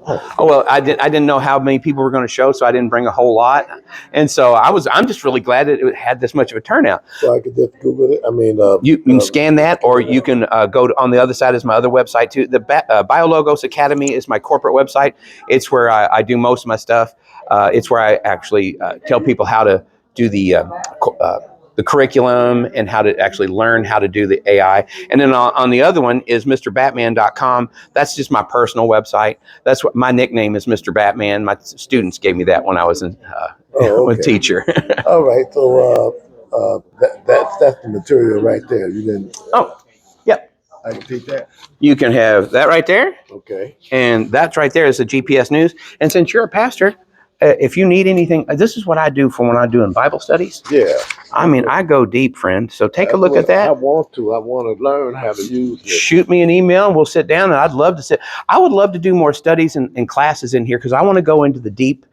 Oh, well, I didn't know how many people were going to show, so I didn't bring a whole lot. And so I'm just really glad that it had this much of a turnout. So I could just Google it. I mean, you can scan that, or you can go on the other side is my other website too. The BioLogos Academy is my corporate website. It's where I do most of my stuff. It's where I actually tell people how to do the curriculum and how to actually learn how to do the AI. And then on the other one is MrBatman.com. That's just my personal website. That's what my nickname is, Mr. Batman. My students gave me that when I was a teacher. All right. So that's the material right there. You didn't. Oh, yep. I can take that. You can have that right there. Okay. And that's right there is the GPS News. And since you're a pastor, if you need anything, this is what I do for when I'm doing Bible studies. Yeah. I mean, I go deep, friend. So take a look at that. I want to learn how to use it. Shoot me an email and we'll sit down, and I would love to do more studies and classes in here because I want to go into the deep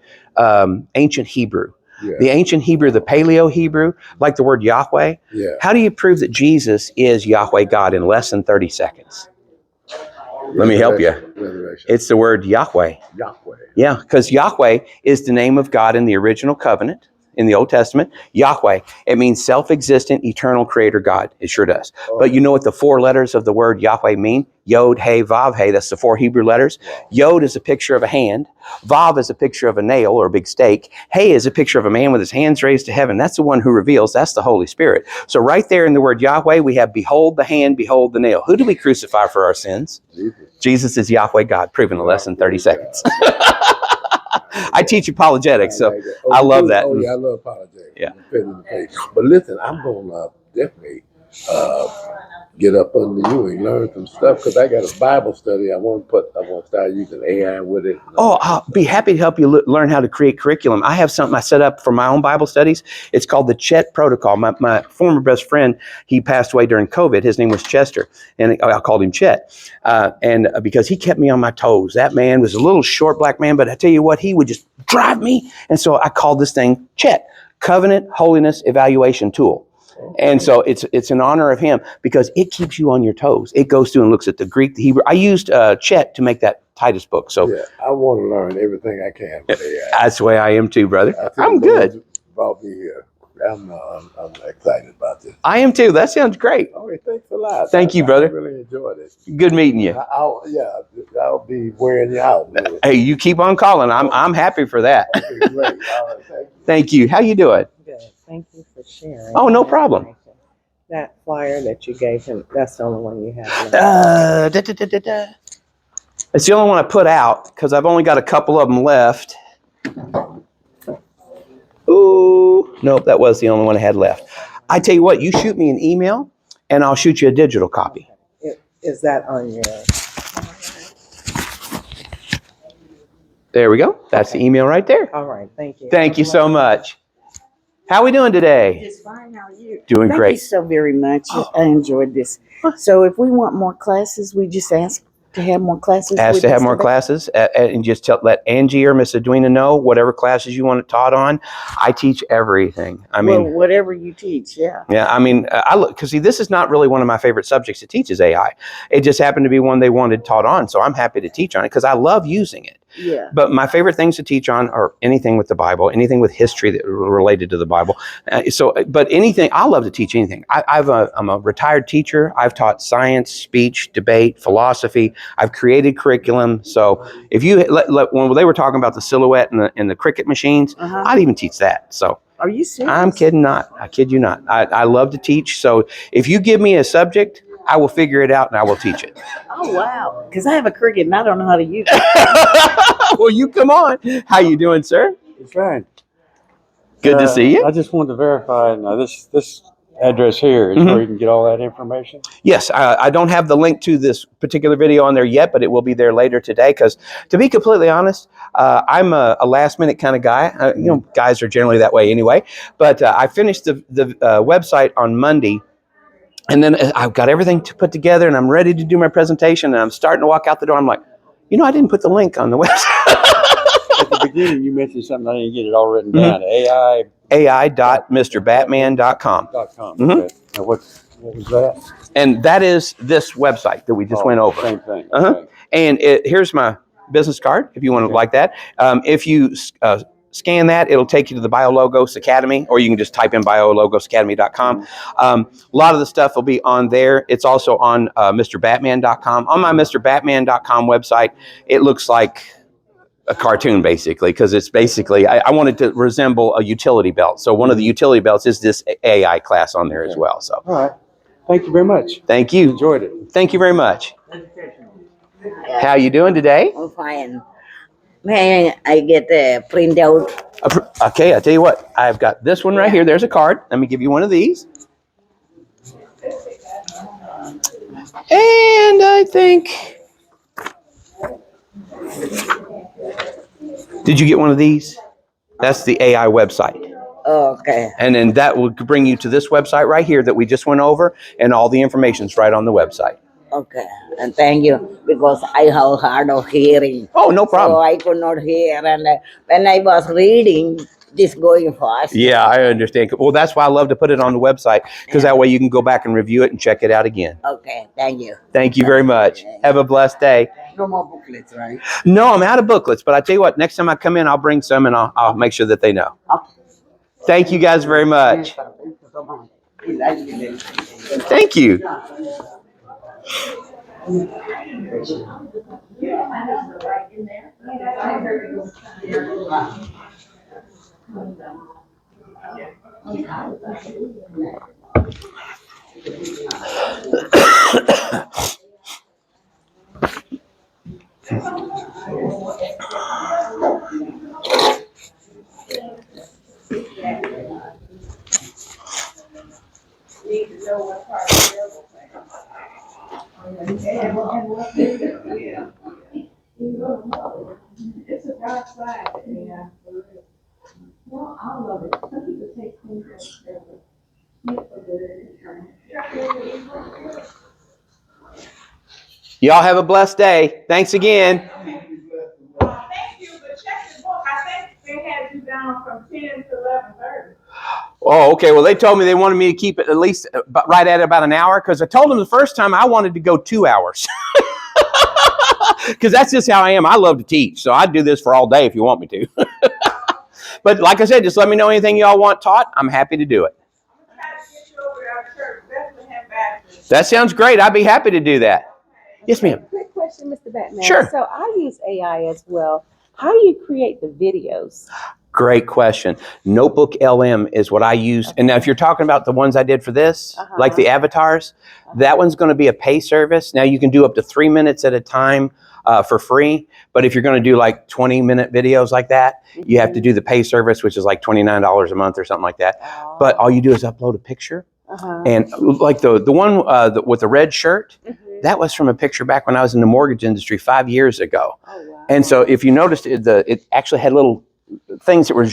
ancient Hebrew. Yeah. The ancient Hebrew, the Paleo Hebrew, like the word Yahweh. Yeah. How do you prove that Jesus is Yahweh God in less than 30 seconds? Let me help you. It's the word Yahweh. Yahweh. Yeah, because Yahweh is the name of God in the original covenant in the Old Testament. Yahweh, it means self-existent, eternal creator God. It sure does. Oh. But you know what the 4 letters of the word Yahweh mean? Yod, He, Vav, He. That's the 4 Hebrew letters. Yod is a picture of a hand. Vav is a picture of a nail or a big stake. He is a picture of a man with his hands raised to heaven. That's the one who reveals. That's the Holy Spirit. So right there in the word Yahweh, we have behold the hand, behold the nail. Who do we crucify for our sins? Jesus is Yahweh God, proven in less than 30 seconds. I teach apologetics, so I love that. Oh, yeah, I love apologetics. Yeah. But listen, I'm going to definitely get up under you and learn some stuff because I got a Bible study. I want to start using AI with it. Oh, I'll be happy to help you learn how to create curriculum. I have something I set up for my own Bible studies. It's called the Chet Protocol. My former best friend, he passed away during COVID. His name was Chester, and I called him Chet. And because he kept me on my toes. That man was a little short black man, but I tell you what, he would just drive me. And so I called this thing Chet, Covenant Holiness Evaluation Tool. And so it's in honor of him because it keeps you on your toes. It goes through and looks at the Greek, the Hebrew. I used Chet to make that Titus book. So yeah, I want to learn everything I can with AI. that's the way I am too, brother. I think I'm the Lord good. brought me here. I'm excited about this. I am too. That sounds great. Okay, thanks a lot. Thank you, brother. I really enjoyed it. Good meeting you. I'll be wearing you out. Hey, you keep on calling. I'm happy for that. Okay, great. All right, thank you. Thank you. How you doing? Good. Thank you for sharing. Oh, no problem. That flyer that you gave him, that's the only one you have left. It's the only one I put out because I've only got a couple of them left. Ooh, nope, that was the only one I had left. I tell you what, you shoot me an email and I'll shoot you a digital copy. Is that on your? There we go. That's the email right there. All right. Thank you. Thank you so much. How are we doing today? Just fine. How are you? Doing Thank great. you so very much. I enjoyed this. So if we want more classes, we just ask to have more classes. Ask with to have us more today? classes and just let Angie or Miss Edwina know whatever classes you want it taught on. I teach everything. I mean, Well, whatever you teach, yeah. yeah, I mean, I look because see, this is not really one of my favorite subjects to teach is AI. It just happened to be one they wanted taught on, so I'm happy to teach on it because I love using it. Yeah. But my favorite things to teach on are anything with the Bible, anything with history that related to the Bible. But anything, I love to teach anything. I'm a retired teacher. I've taught science, speech, debate, philosophy. I've created curriculum. So if you when they were talking about the silhouette and the cricket machines, Uh-huh. I'd even teach that. So Are you serious? I'm kidding not. I kid you not. I love to teach. So if you give me a subject, I will figure it out and I will teach it. Oh, wow. Because I have a cricket and I don't know how to use it. Well, you come on. How you doing, sir? It's fine. Good to see you. I just wanted to verify this address here is where you can get all that information. Yes, I don't have the link to this particular video on there yet, but it will be there later today. Because to be completely honest, I'm a last minute kind of guy. Guys are generally that way anyway. But I finished the website on Monday. And then I've got everything to put together and I'm ready to do my presentation and I'm starting to walk out the door. I'm like, I didn't put the link on the website. At the beginning, you mentioned something. I didn't get it all written down. AI.mrbatman.com. AI.com. Okay. Now what was that? And that is this website that we just went over. Same thing. Uh-huh. Okay. And here's my business card if you want to like that. If you scan that, it'll take you to the BioLogos Academy, or you can just type in biologosacademy.com. A lot of the stuff will be on there. It's also on MrBatman.com. On my MrBatman.com website, it looks like a cartoon basically, because it's basically, I wanted to resemble a utility belt. So one of the utility belts is this AI class on there as well. So All right. Thank you very much. thank you. Enjoyed it. Thank you very much. How you doing today? I'm fine. May I get a printout? Okay, I tell you what, I've got this one right here. There's a card. Let me give you one of these. And I think, did you get one of these? That's the AI website. Okay. And then that will bring you to this website right here that we just went over, and all the information's right on the website. Okay. And thank you, because I have hard of hearing. Oh, no problem. So I could not hear. And when I was reading, this going fast. Yeah, I understand. Well, that's why I love to put it on the website, because that way you can go back and review it and check it out again. Okay. Thank you. Thank you very much. Have a blessed day. No more booklets, right? No, I'm out of booklets, but I tell you what, next time I come in, I'll bring some and I'll make sure that they know. Okay. Thank you guys very much. Thank you. Need to know what part Yeah. It's a dark side, yeah. Well, I love it. Some people take things that are for good. Y'all have a blessed day. Thanks again. Thank you, but check the book. I think they had you down from 10 to 11:30. Oh, okay. Well, they told me they wanted me to keep it at least right at about an hour because I told them the first time I wanted to go 2 hours. Because that's just how I am. I love to teach. So I'd do this for all day if you want me to. But like I said, just let me know anything y'all want taught. I'm happy to do it. I'm trying to get you over to our church, Bethlehem Baptist. That sounds great. I'd be happy to do that. Yes, ma'am. Quick question, Mr. Batman. Sure. So I use AI as well. How do you create the videos? Great question. Notebook LM is what I use. And now if you're talking about the ones I did for this, like the avatars, that one's going to be a pay service. Now you can do up to 3 minutes at a time for free. But if you're going to do like 20-minute videos like that, you have to do the pay service, which is like $29 a month or something like that. But all you do is upload a picture. And like the one with the red shirt, that was from a picture back when I was in the mortgage industry 5 years ago. And so if you noticed, it actually had little things that were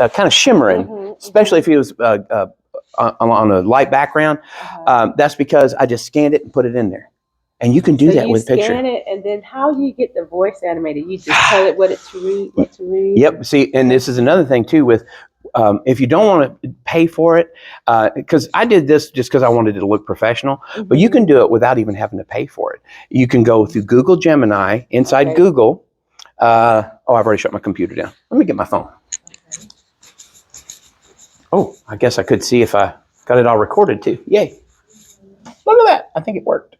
kind of shimmering, especially if it was on a light background. That's because I just scanned it and put it in there. And you can do that with picture. You scan it, and then how do you get the voice animated? You just tell it what to read. Yep. See, and this is another thing too with if you don't want to pay for it, because I did this just because I wanted it to look professional, but you can do it without even having to pay for it. You can go through Google Gemini, inside Google. I've already shut my computer down. Let me get my phone. Oh, I guess I could see if I got it all recorded too. Yay. Look at that. I think it worked.